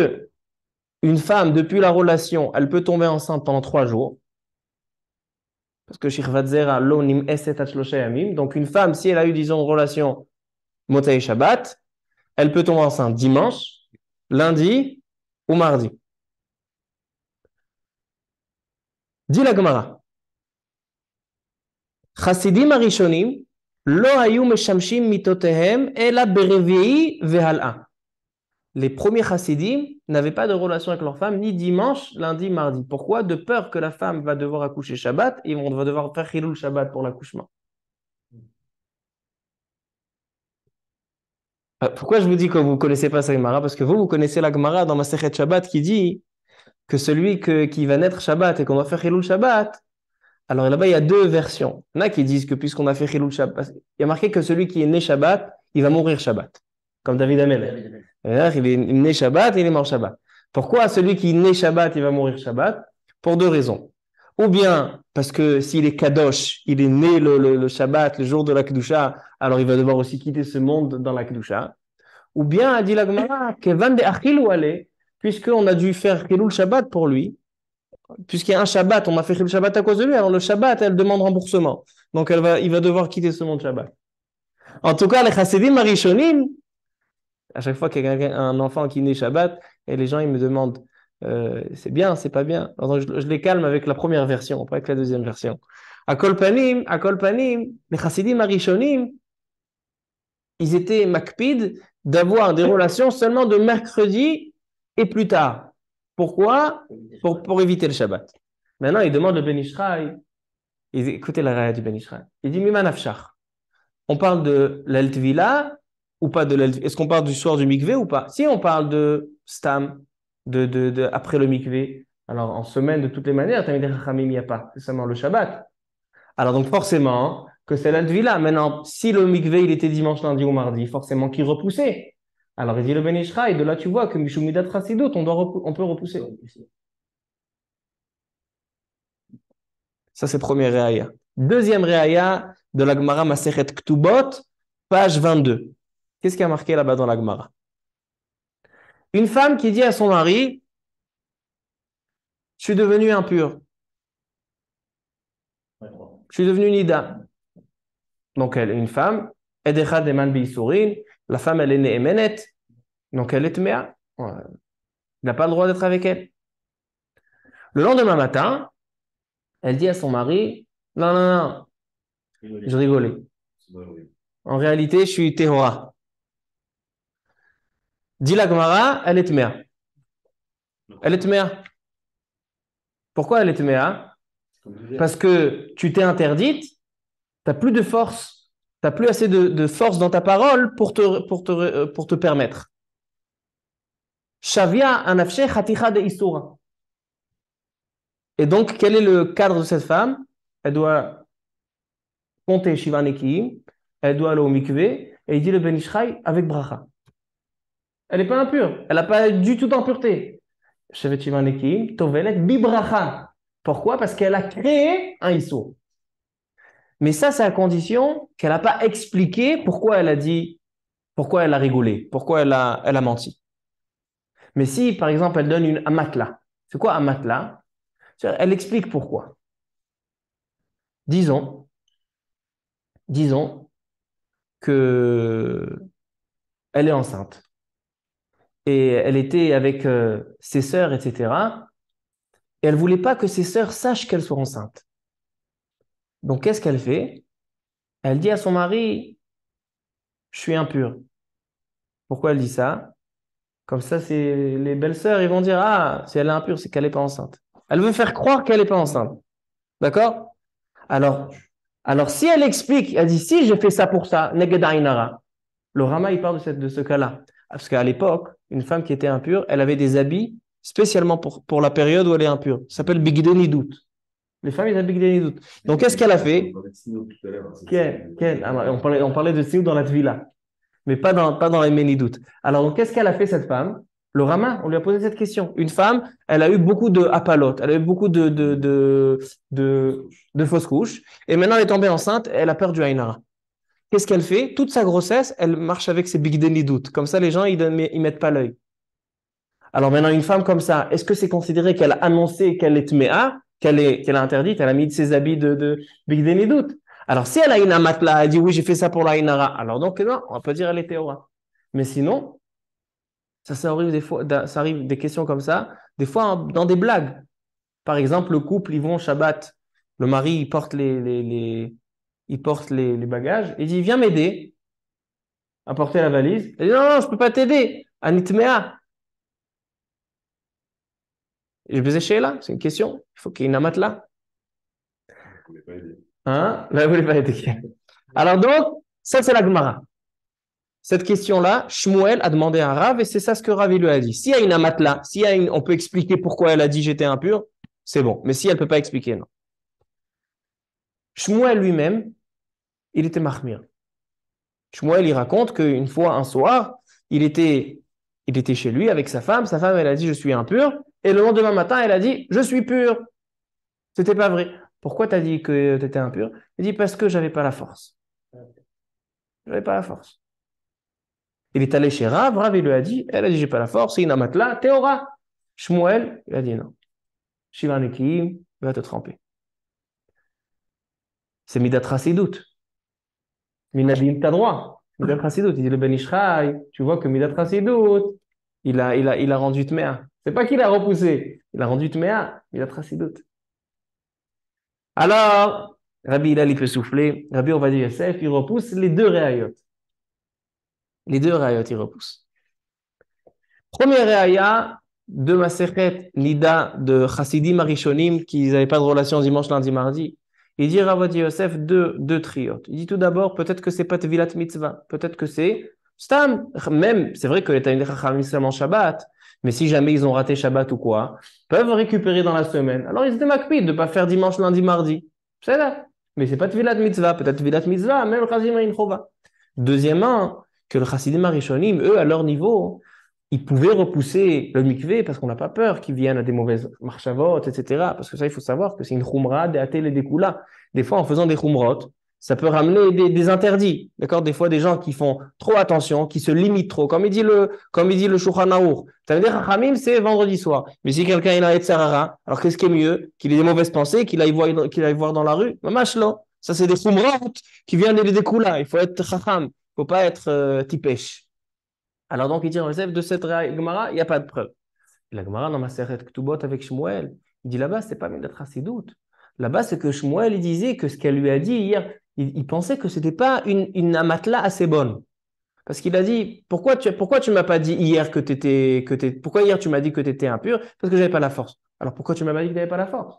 A: une femme, depuis la relation, elle peut tomber enceinte pendant 3 jours, parce que Shirvat Zera lo nim eset at shlosha yamim, donc une femme, si elle a eu, disons, une relation Motzei Shabbat, elle peut tomber enceinte dimanche, lundi ou mardi. Dit la Gemara. Chassidim arishonim lo hayu meshamshim mitotehem ela berevi'i vehal'a. Les premiers chassidim n'avaient pas de relation avec leur femme ni dimanche, lundi, mardi. Pourquoi? De peur que la femme va devoir accoucher Shabbat et on va devoir faire Chilul Shabbat pour l'accouchement. Pourquoi je vous dis que vous ne connaissez pas sa Gemara? Parce que vous connaissez la Gemara dans Masechet Shabbat qui dit que celui qui va naître Shabbat et qu'on va faire Chilul Shabbat. Alors là-bas, il y a deux versions. Il y en a qui disent que puisqu'on a fait Chilul Shabbat, il y a marqué que celui qui est né Shabbat, il va mourir Shabbat. Comme David Amelech. Il est né Shabbat et il est mort Shabbat. Pourquoi celui qui est né Shabbat, il va mourir Shabbat? Pour deux raisons. Ou bien parce que s'il est Kadosh, il est né le Shabbat, le jour de la Kedusha, alors il va devoir aussi quitter ce monde dans la Kedusha. Ou bien, a dit la Gemara, Kevan de Achilou ale, puisqu'on a dû faire Chilul Shabbat pour lui, puisqu'il y a un Shabbat, on a fait Chilul Shabbat à cause de lui, alors le Shabbat, elle demande remboursement. Donc il va devoir quitter ce monde Shabbat. En tout cas, les Chassidim Arishonim, à chaque fois qu'il y a un enfant qui naît Shabbat, et les gens ils me demandent c'est bien, c'est pas bien. Alors, je les calme avec la première version, pas avec la deuxième version. À Kolpanim, les Chassidim Arishonim, ils étaient makpid d'avoir des relations seulement de mercredi et plus tard. Pourquoi? Pour éviter le Shabbat. Maintenant, ils demandent le Ben Ishraï. Écoutez la raya du Ben Ishraï. Il dit Mima Nafshach. On parle de l'Eltvila ou pas de l'Eltvila? Est-ce qu'on parle du soir du mikvé ou pas? Si on parle de Stam, après le mikvé, alors en semaine, de toutes les manières, Talmidei Chachamim, il n'y a pas. C'est seulement le Shabbat. Alors donc forcément que c'est l'Eltvila. Maintenant, si le mikvé, il était dimanche, lundi ou mardi, forcément qu'il repoussait. Alors il dit le Ben Ishraï, de là tu vois que Mishum Midat Chassidut, on peut repousser. Ça c'est première réaya. Deuxième réaya de la Gemara Masechet Ktubot, page 22. Qu'est-ce qui a marqué là-bas dans la Gemara? Une femme qui dit à son mari, je suis devenue impure. Je suis devenue nida. Donc elle est une femme, Edecha Deman Beisourin, la femme elle est née Emenet, donc elle est Tmea. Il n'a pas le droit d'être avec elle. Le lendemain matin, elle dit à son mari, non, je rigolais. En réalité, je suis Tehora. Dit la Gemara, elle est Tmea. Elle est tméa. Pourquoi elle est tméa?
B: Comme du verre.
A: Parce que tu t'es interdite, tu n'as plus de force, tu n'as plus assez de force dans ta parole pour te permettre. Shavia anafshe chaticha de isura. Et donc, quel est le cadre de cette femme? Elle doit compter Shiva Nekiim, elle doit aller au mikvé, et il dit le Ben Ishraï avec bracha. Elle n'est pas impure, elle n'a pas du tout d'impureté. Shevet Shiva Nekiim, tovelet bibracha. Pourquoi? Parce qu'elle a créé un issour. Mais ça, c'est à condition qu'elle n'a pas expliqué pourquoi elle a dit, pourquoi elle a rigolé, pourquoi elle a menti. Mais si, par exemple, elle donne un matelas. C'est quoi un matelas? Elle explique pourquoi. Disons que elle est enceinte et elle était avec ses sœurs, etc. Et elle ne voulait pas que ses sœurs sachent qu'elle soit enceinte. Donc, qu'est-ce qu'elle fait? Elle dit à son mari, je suis impure. Pourquoi elle dit ça? Comme ça, les belles-sœurs, ils vont dire, ah, si elle est impure, c'est qu'elle n'est pas enceinte. Elle veut faire croire qu'elle n'est pas enceinte. D'accord? Alors, si elle explique, elle dit, si j'ai fait ça pour ça, neged ainara. Le Rama, il parle de ce cas-là. Parce qu'à l'époque, une femme qui était impure, elle avait des habits spécialement pour la période où elle est impure. Ça s'appelle bigdeni dout. Les femmes, ils ont bigdeni dout. Donc, qu'est-ce qu'elle a fait? On parlait de Sioux dans la Tvila, mais pas dans les Ménidoutes. Alors, donc, qu'est-ce qu'elle a fait, cette femme? Le Rama, on lui a posé cette question. Une femme, elle a eu beaucoup de hapalot, elle a eu beaucoup de fausses couches, et maintenant elle est tombée enceinte, elle a peur du Ainara. Qu'est-ce qu'elle fait? Toute sa grossesse, elle marche avec ses bigdeni doutes. Comme ça, les gens, ils mettent pas l'œil. Alors maintenant, une femme comme ça, est-ce que c'est considéré qu'elle a annoncé qu'elle est tméa, qu'elle a interdite, elle a mis de ses habits de bigdeni doute? Alors, si elle a une amatla, elle dit oui, j'ai fait ça pour la inara, alors donc non, on peut dire elle est théora. Mais sinon, ça arrive des fois, ça arrive des questions comme ça, des fois dans des blagues. Par exemple, le couple, ils vont Shabbat, le mari, il porte les bagages, il dit viens m'aider à porter la valise. Elle dit non, je ne peux pas t'aider, anitmea. Je faisais chez là, c'est une question. Il faut qu'il y ait une amatla.
D: Vous ne pouvez pas aider.
A: Hein? Là, vous ne voulez pas aider. Alors donc, ça c'est la Gemara. Cette question-là, Shmuel a demandé à Rav et c'est ça ce que Rav lui a dit. S'il y a une amatla, on peut expliquer pourquoi elle a dit j'étais impur, c'est bon. Mais si elle ne peut pas expliquer, non. Shmuel lui-même, il était mahmir. Shmuel, il raconte qu'une fois, un soir, il était chez lui avec sa femme, elle a dit je suis impur, et le lendemain matin, elle a dit je suis pur. C'était pas vrai. Pourquoi tu as dit que tu étais impur? Il dit parce que j'avais pas la force. J'avais pas la force. Il est allé chez Rav, Rav il lui a dit, elle a dit j'ai pas la force, c'est une amatla, théora. Shmuel, il a dit non. Shiva Nekiim va te tremper. C'est Midat Chasidut. Minadim, t'as droit. Midat Chasidut. Il dit le Ben Ishraï, tu vois que Midat Chasidut, il a rendu tméa. C'est pas qu'il a repoussé, il a rendu tméa, Midat Chasidut. Alors, Rabbi Hilal, il peut souffler. Rabbi Ovadia Yosef, il repousse les deux réayot. Les deux réayot, il repousse. Premier réaya de Masechet Nida de Chassidim Arishonim qui n'avaient pas de relation dimanche, lundi, mardi. Il dit Rav Ovadia Yosef deux triotes. Il dit tout d'abord, peut-être que c'est pas Tevilat Mitzvah, peut-être que c'est Stam. Même, c'est vrai que les Talmidei Chachamim sont en Shabbat, mais si jamais ils ont raté Shabbat ou quoi, peuvent récupérer dans la semaine. Alors ils étaient makpid de ne pas faire dimanche, lundi, mardi. C'est là. Mais c'est pas Tevilat Mitzvah, peut-être Tevilat Mitzvah, même le Chassidim Ayin Chova. Deuxièmement, que le Chassidim Arishonim, eux, à leur niveau, ils pouvaient repousser le mikvé parce qu'on n'a pas peur qu'ils viennent à des mauvaises marchavot, etc. Parce que ça, il faut savoir que c'est une chumra, des atel et des koula. Des fois, en faisant des chumrot, ça peut ramener des interdits. D'accord? Des fois, des gens qui font trop attention, qui se limitent trop. Comme il dit le Shulchan Aruch. Ça veut dire, Chachamim, c'est vendredi soir. Mais si quelqu'un il a et Sarara, alors qu'est-ce qui est mieux? Qu'il ait des mauvaises pensées, qu'il aille voir dans la rue? Mamash lo. Ça, c'est des chumrot qui viennent des koula. Il faut être chacham. Il ne faut pas être tipèche. Alors donc, il dit, Yosef, de cette Gemara, il n'y a pas de preuve. Et la Gemara, dans ma Masechet Ketubot avec Shmuel, il dit là-bas, c'est pas Midat Chasidut. Là-bas, c'est que Shmuel, il disait que ce qu'elle lui a dit hier, il pensait que ce n'était pas une amatla assez bonne. Parce qu'il a dit, pourquoi tu m'as pas dit hier pourquoi hier tu m'as dit que tu étais impur? Parce que j'avais pas la force. Alors pourquoi tu m'as pas dit que tu n'avais pas la force?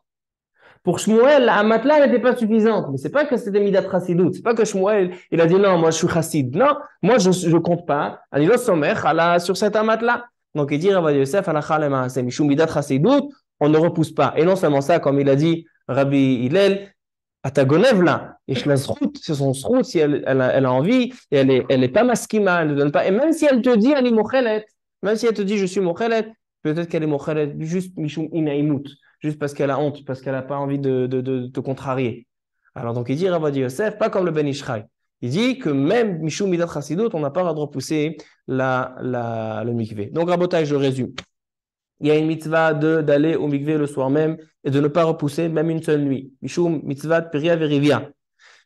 A: Pour Shmuel, la matelas n'était pas suffisante. Mais c'est pas que c'était Midat Chassidout. C'est pas que Shmuel, il a dit non, moi je suis chassid. Non, moi je compte pas. Anilo Somer, sur cet matelas. Donc il dit Rabbi Yosef, c'est Mishum Midat Chassidout, on ne repousse pas. Et non seulement ça, comme il a dit Rabbi Hillel, Atagonev là, c'est son srout, si elle a envie, et elle est pas maskima, elle ne donne pas. Et même si elle te dit, elle est mochelet, même si elle te dit, je suis mochelet, peut-être qu'elle est mochelet juste Mishum Inaimut, juste parce qu'elle a honte, parce qu'elle n'a pas envie de te contrarier. Alors donc il dit Rabbi Yosef, pas comme le Ben Ishraï. Il dit que même Mishum Midat Chassidut, on n'a pas le droit de repousser le mikvé. Donc Rabotai, je résume. Il y a une mitzvah d'aller au mikvé le soir même et de ne pas repousser même une seule nuit. Mishum mitzvah peria verivia.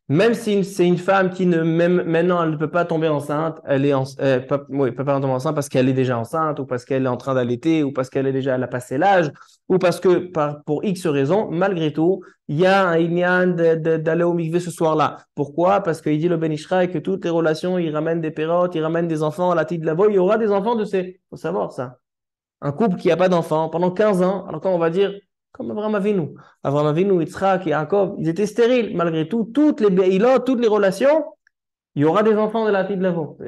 A: Même si c'est une femme qui même maintenant elle ne peut pas tomber enceinte, peut pas tomber enceinte parce qu'elle est déjà enceinte ou parce qu'elle est en train d'allaiter ou parce elle a passé l'âge ou parce que pour X raisons, malgré tout, il y a un inyan d'aller au mikvé ce soir-là. Pourquoi? Parce qu'il dit le Ben Ishraï que toutes les relations, il ramène des pérotes, il ramène des enfants à la tête de la voie, il y aura des enfants de ces. Faut savoir ça. Un couple qui n'a pas d'enfants pendant 15 ans, alors quand on va dire, comme Avraham Avinu, Yitzhak et Yaakov, ils étaient stériles. Malgré tout, toutes les be'ilot, toutes les relations, il y aura des enfants de la tête de l'avant.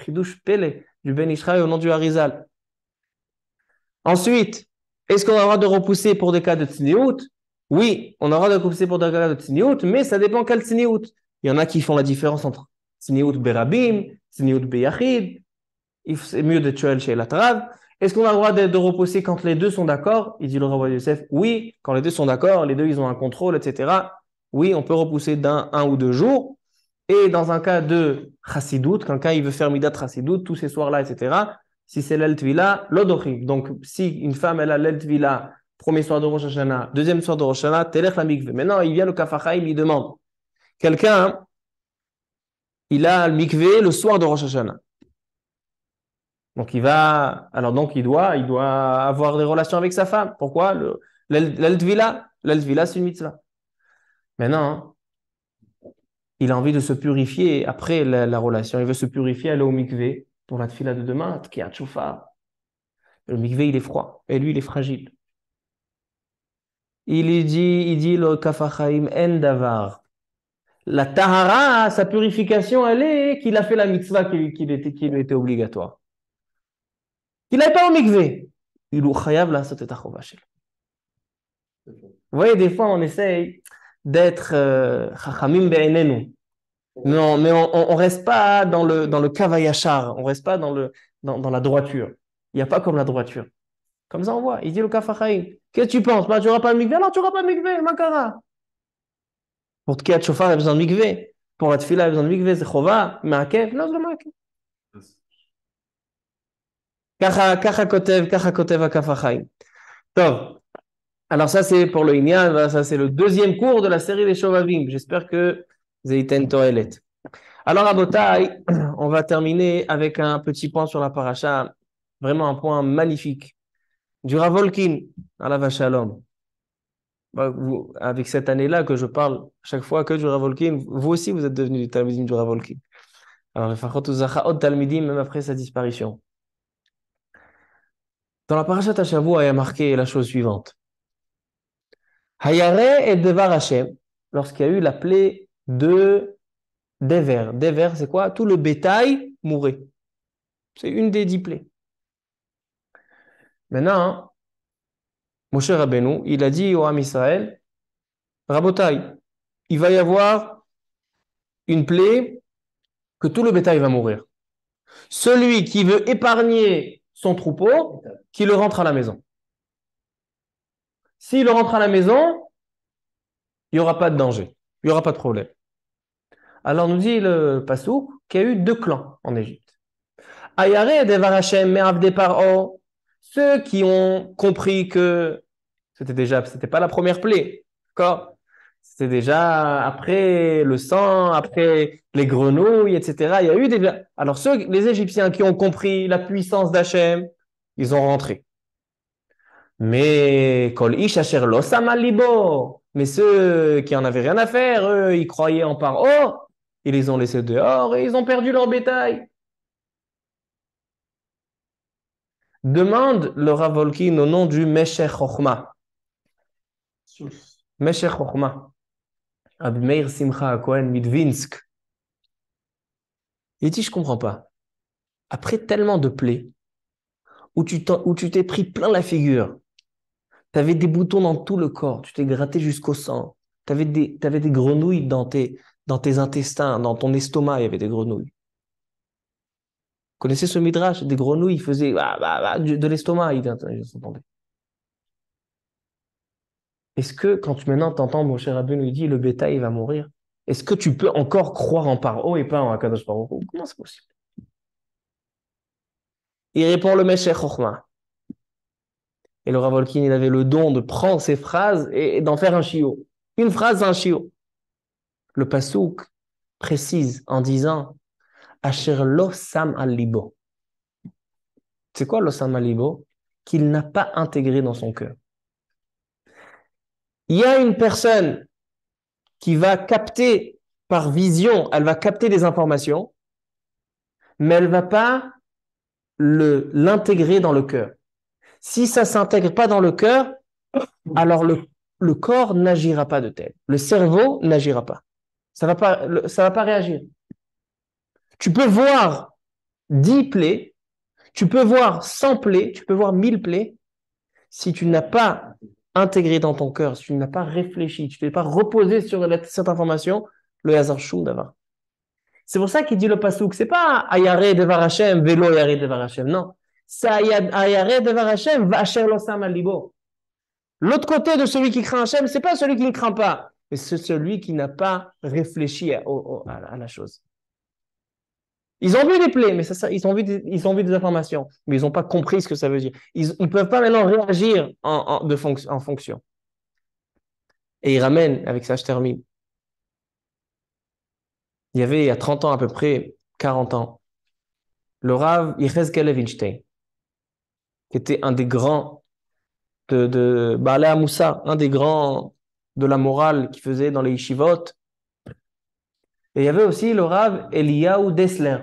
A: Chidouche Pele, du Ben Israël au nom du Harizal. Ensuite, est-ce qu'on aura de repousser pour des cas de tsniout? Oui, on aura de repousser pour des cas de tsniout, mais ça dépend quel tsniout. Il y en a qui font la différence entre tsniout berabim, tsniout beyachid. C'est mieux de tuer chez la trave. Est-ce qu'on a le droit de repousser quand les deux sont d'accord? Il dit le Rabbi Yosef, oui, quand les deux sont d'accord, les deux ils ont un contrôle, etc. Oui, on peut repousser un ou 2 jours. Et dans un cas de chassidout, quelqu'un il veut faire midat chassidout tous ces soirs-là, etc. Si c'est l'eltvila, l'odochim. Donc si une femme elle a l'eltvila, premier soir de Rosh Hashanah, deuxième soir de Rosh Hashanah, telech la mikveh. Maintenant il vient le kafachaim, il lui demande. Quelqu'un, il a le mikveh le soir de Rosh Hashanah. Donc il doit avoir des relations avec sa femme. Pourquoi? L'eltvila, c'est une mitzvah. Maintenant, il a envie de se purifier après la relation. Il veut se purifier, aller au mikvé pour la tfila de demain, tkiyat shofar. Le mikvé, il est froid et lui, il est fragile. Il dit le kafachaim en davar. La tahara, sa purification, elle est qu'il a fait la mitzvah qui était obligatoire. Il n'est pas au mikvé. Il est chayav la sotet achova shel. Vous voyez, des fois, on essaye d'être chachamim be'enenu. Non, mais on reste pas dans le kavayachar, on reste pas dans la droiture. Il n'y a pas comme la droiture. Comme ça, on voit. Il dit le kafachaim. Qu'est-ce que tu penses? Bah, tu n'auras pas de mikvé? Non, tu n'auras pas de mikvé, makara. Pour tkiyat shofar, il y a besoin de mikvé. Pour la tfila, il y a besoin de mikvé. C'est chova, ma'akev, non, c'est le ma'akev. Kacha kotev akafachaim. Tov. Alors ça, c'est pour le Inyan. Ça, c'est le deuxième cours de la série des Shovavim. J'espère que vous avez été une toilette. Alors, à Botaï, on va terminer avec un petit point sur la paracha. Vraiment un point magnifique. Du Ravolkin à la Vachalom. Avec cette année-là que je parle chaque fois que du Ravolkin, vous aussi, vous êtes devenus des Talmidim du Ravolkin. Alors, Talmidim, même après sa disparition. Dans la paracha Tashavua, il y a marqué la chose suivante. Hayare et Devar Hashem, lorsqu'il y a eu la plaie de Dever. Dever, c'est quoi? Tout le bétail mourait. C'est une des 10 plaies. Maintenant, Moshe Rabbeinu, il a dit au Ham Israël, Rabotai, il va y avoir une plaie que tout le bétail va mourir. Celui qui veut épargner son troupeau, qu'il le rentre à la maison. S'il le rentre à la maison, il n'y aura pas de danger, il n'y aura pas de problème. Alors nous dit le Passouk qu'il y a eu 2 clans en Égypte. Ayare et Devar Hashem, Me'avde Paro, ceux qui ont compris que c'était pas la première plaie, d'accord? C'était déjà après le sang, après les grenouilles, etc. Il y a eu alors les Égyptiens qui ont compris la puissance d'Hachem, ils ont rentré. Mais Kol Ish Asher Lo Sama Libo, mais ceux qui en avaient rien à faire, eux, ils croyaient en Paro, ils les ont laissés dehors et ils ont perdu leur bétail. Demande le Rav Volkin au nom du Meshech Chochma.
B: Source.
A: Meshech Chochma. Rabbi Meir Simcha Cohen Midvinsk. Il dit, je comprends pas. Après tellement de plaies, où tu t'es pris plein la figure, tu avais des boutons dans tout le corps, tu t'es gratté jusqu'au sang, tu avais des grenouilles dans tes intestins, dans ton estomac, il y avait des grenouilles. Vous connaissez ce midrash? Des grenouilles faisaient de l'estomac, ils s'entendaient. Est-ce que quand maintenant tu entends mon cher Rabbeinu nous dit le bétail va mourir, est-ce que tu peux encore croire en Paro et pas en Akadosh Baruch Hu? Comment c'est possible? Il répond le Meshech Chochma. Et le Rav Volkin, il avait le don de prendre ces phrases et d'en faire un chiot. Une phrase, un chiot. Le pasouk précise en disant Asher lo sam al libo. C'est quoi lo sam al libo? Qu'il n'a pas intégré dans son cœur. Il y a une personne qui va capter par vision, elle va capter des informations, mais elle ne va pas l'intégrer dans le cœur. Si ça ne s'intègre pas dans le cœur, alors le corps n'agira pas de tel. Le cerveau n'agira pas. Ça va pas réagir. Tu peux voir 10 plaies, tu peux voir 100 plaies, tu peux voir 1000 plaies. Si tu n'as pas intégré dans ton cœur, si tu n'as pas réfléchi, tu ne t'es pas reposé sur cette information, le hazar choum d'avoir. C'est pour ça qu'il dit le pasouk, c'est pas ayare devar Hashem, velo ayare devar Hashem, non. C'est ayare devar Hashem, va asher lo sam al libo. L'autre côté de celui qui craint Hashem, c'est pas celui qui ne craint pas, mais c'est celui qui n'a pas réfléchi à la chose. Ils ont vu des plaies, mais ils ont vu des informations, mais ils n'ont pas compris ce que ça veut dire. Ils ne peuvent pas maintenant réagir en fonction. Et il ramène, avec ça je termine. Il y a 30 ans à peu près, 40 ans, le Rav Yechezkel Levinstein, qui était un des grands de Baalei Hamoussar, un des grands de la morale qui faisait dans les yeshivot. Et il y avait aussi le Rav Eliyahu Dessler.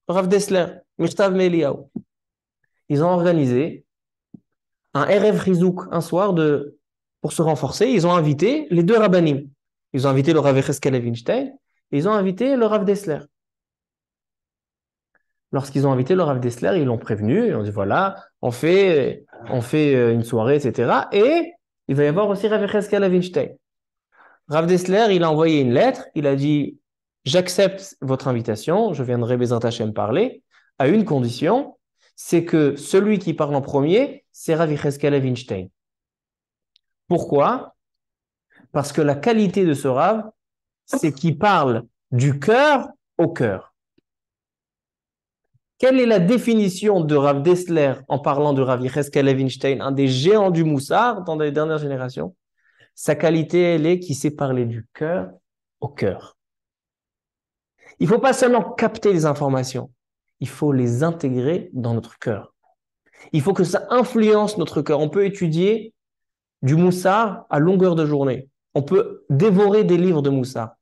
A: Le Rav Dessler, Mirtav Eliyahu. Ils ont organisé un Erev Chizouk, un soir pour se renforcer. Ils ont invité les deux rabbanim. Ils ont invité le Rav Yechezkel Levinstein et ils ont invité le Rav Dessler. Lorsqu'ils ont invité le Rav Dessler, ils l'ont prévenu, ils ont dit voilà, on fait une soirée, etc. Et il va y avoir aussi Rav Yechezkel Levinstein. Rav Dessler, il a envoyé une lettre, il a dit j'accepte votre invitation, je viendrai Bezrat Hashem parler, à une condition, c'est que celui qui parle en premier, c'est Rav Yechezkel Levinstein. Pourquoi? Parce que la qualité de ce Rav, c'est qu'il parle du cœur au cœur. Quelle est la définition de Rav Dessler en parlant de Rav Yechezkel Levinstein, un des géants du Moussar dans les dernières générations? Sa qualité, elle est qu'il sait parler du cœur au cœur. Il ne faut pas seulement capter les informations, il faut les intégrer dans notre cœur. Il faut que ça influence notre cœur. On peut étudier du Moussar à longueur de journée. On peut dévorer des livres de Moussar.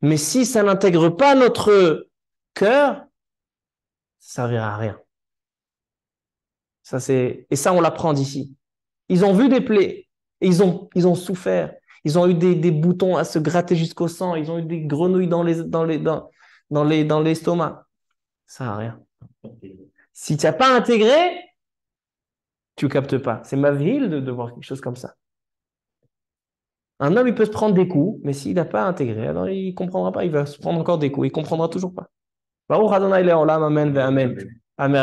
A: Mais si ça n'intègre pas notre cœur, ça ne servira à rien. Et ça, on l'apprend d'ici. Ils ont vu des plaies, et ils ont souffert. Ils ont eu des boutons à se gratter jusqu'au sang. Ils ont eu des grenouilles dans l'estomac. Ça ne sert à rien. Si tu n'as pas intégré, tu ne captes pas. C'est ma ville de voir quelque chose comme ça. Un homme, il peut se prendre des coups, mais s'il n'a pas intégré, alors il ne comprendra pas. Il va se prendre encore des coups. Il ne comprendra toujours pas. Baruch Adonai Le'olam, amen ve'amen. Amen.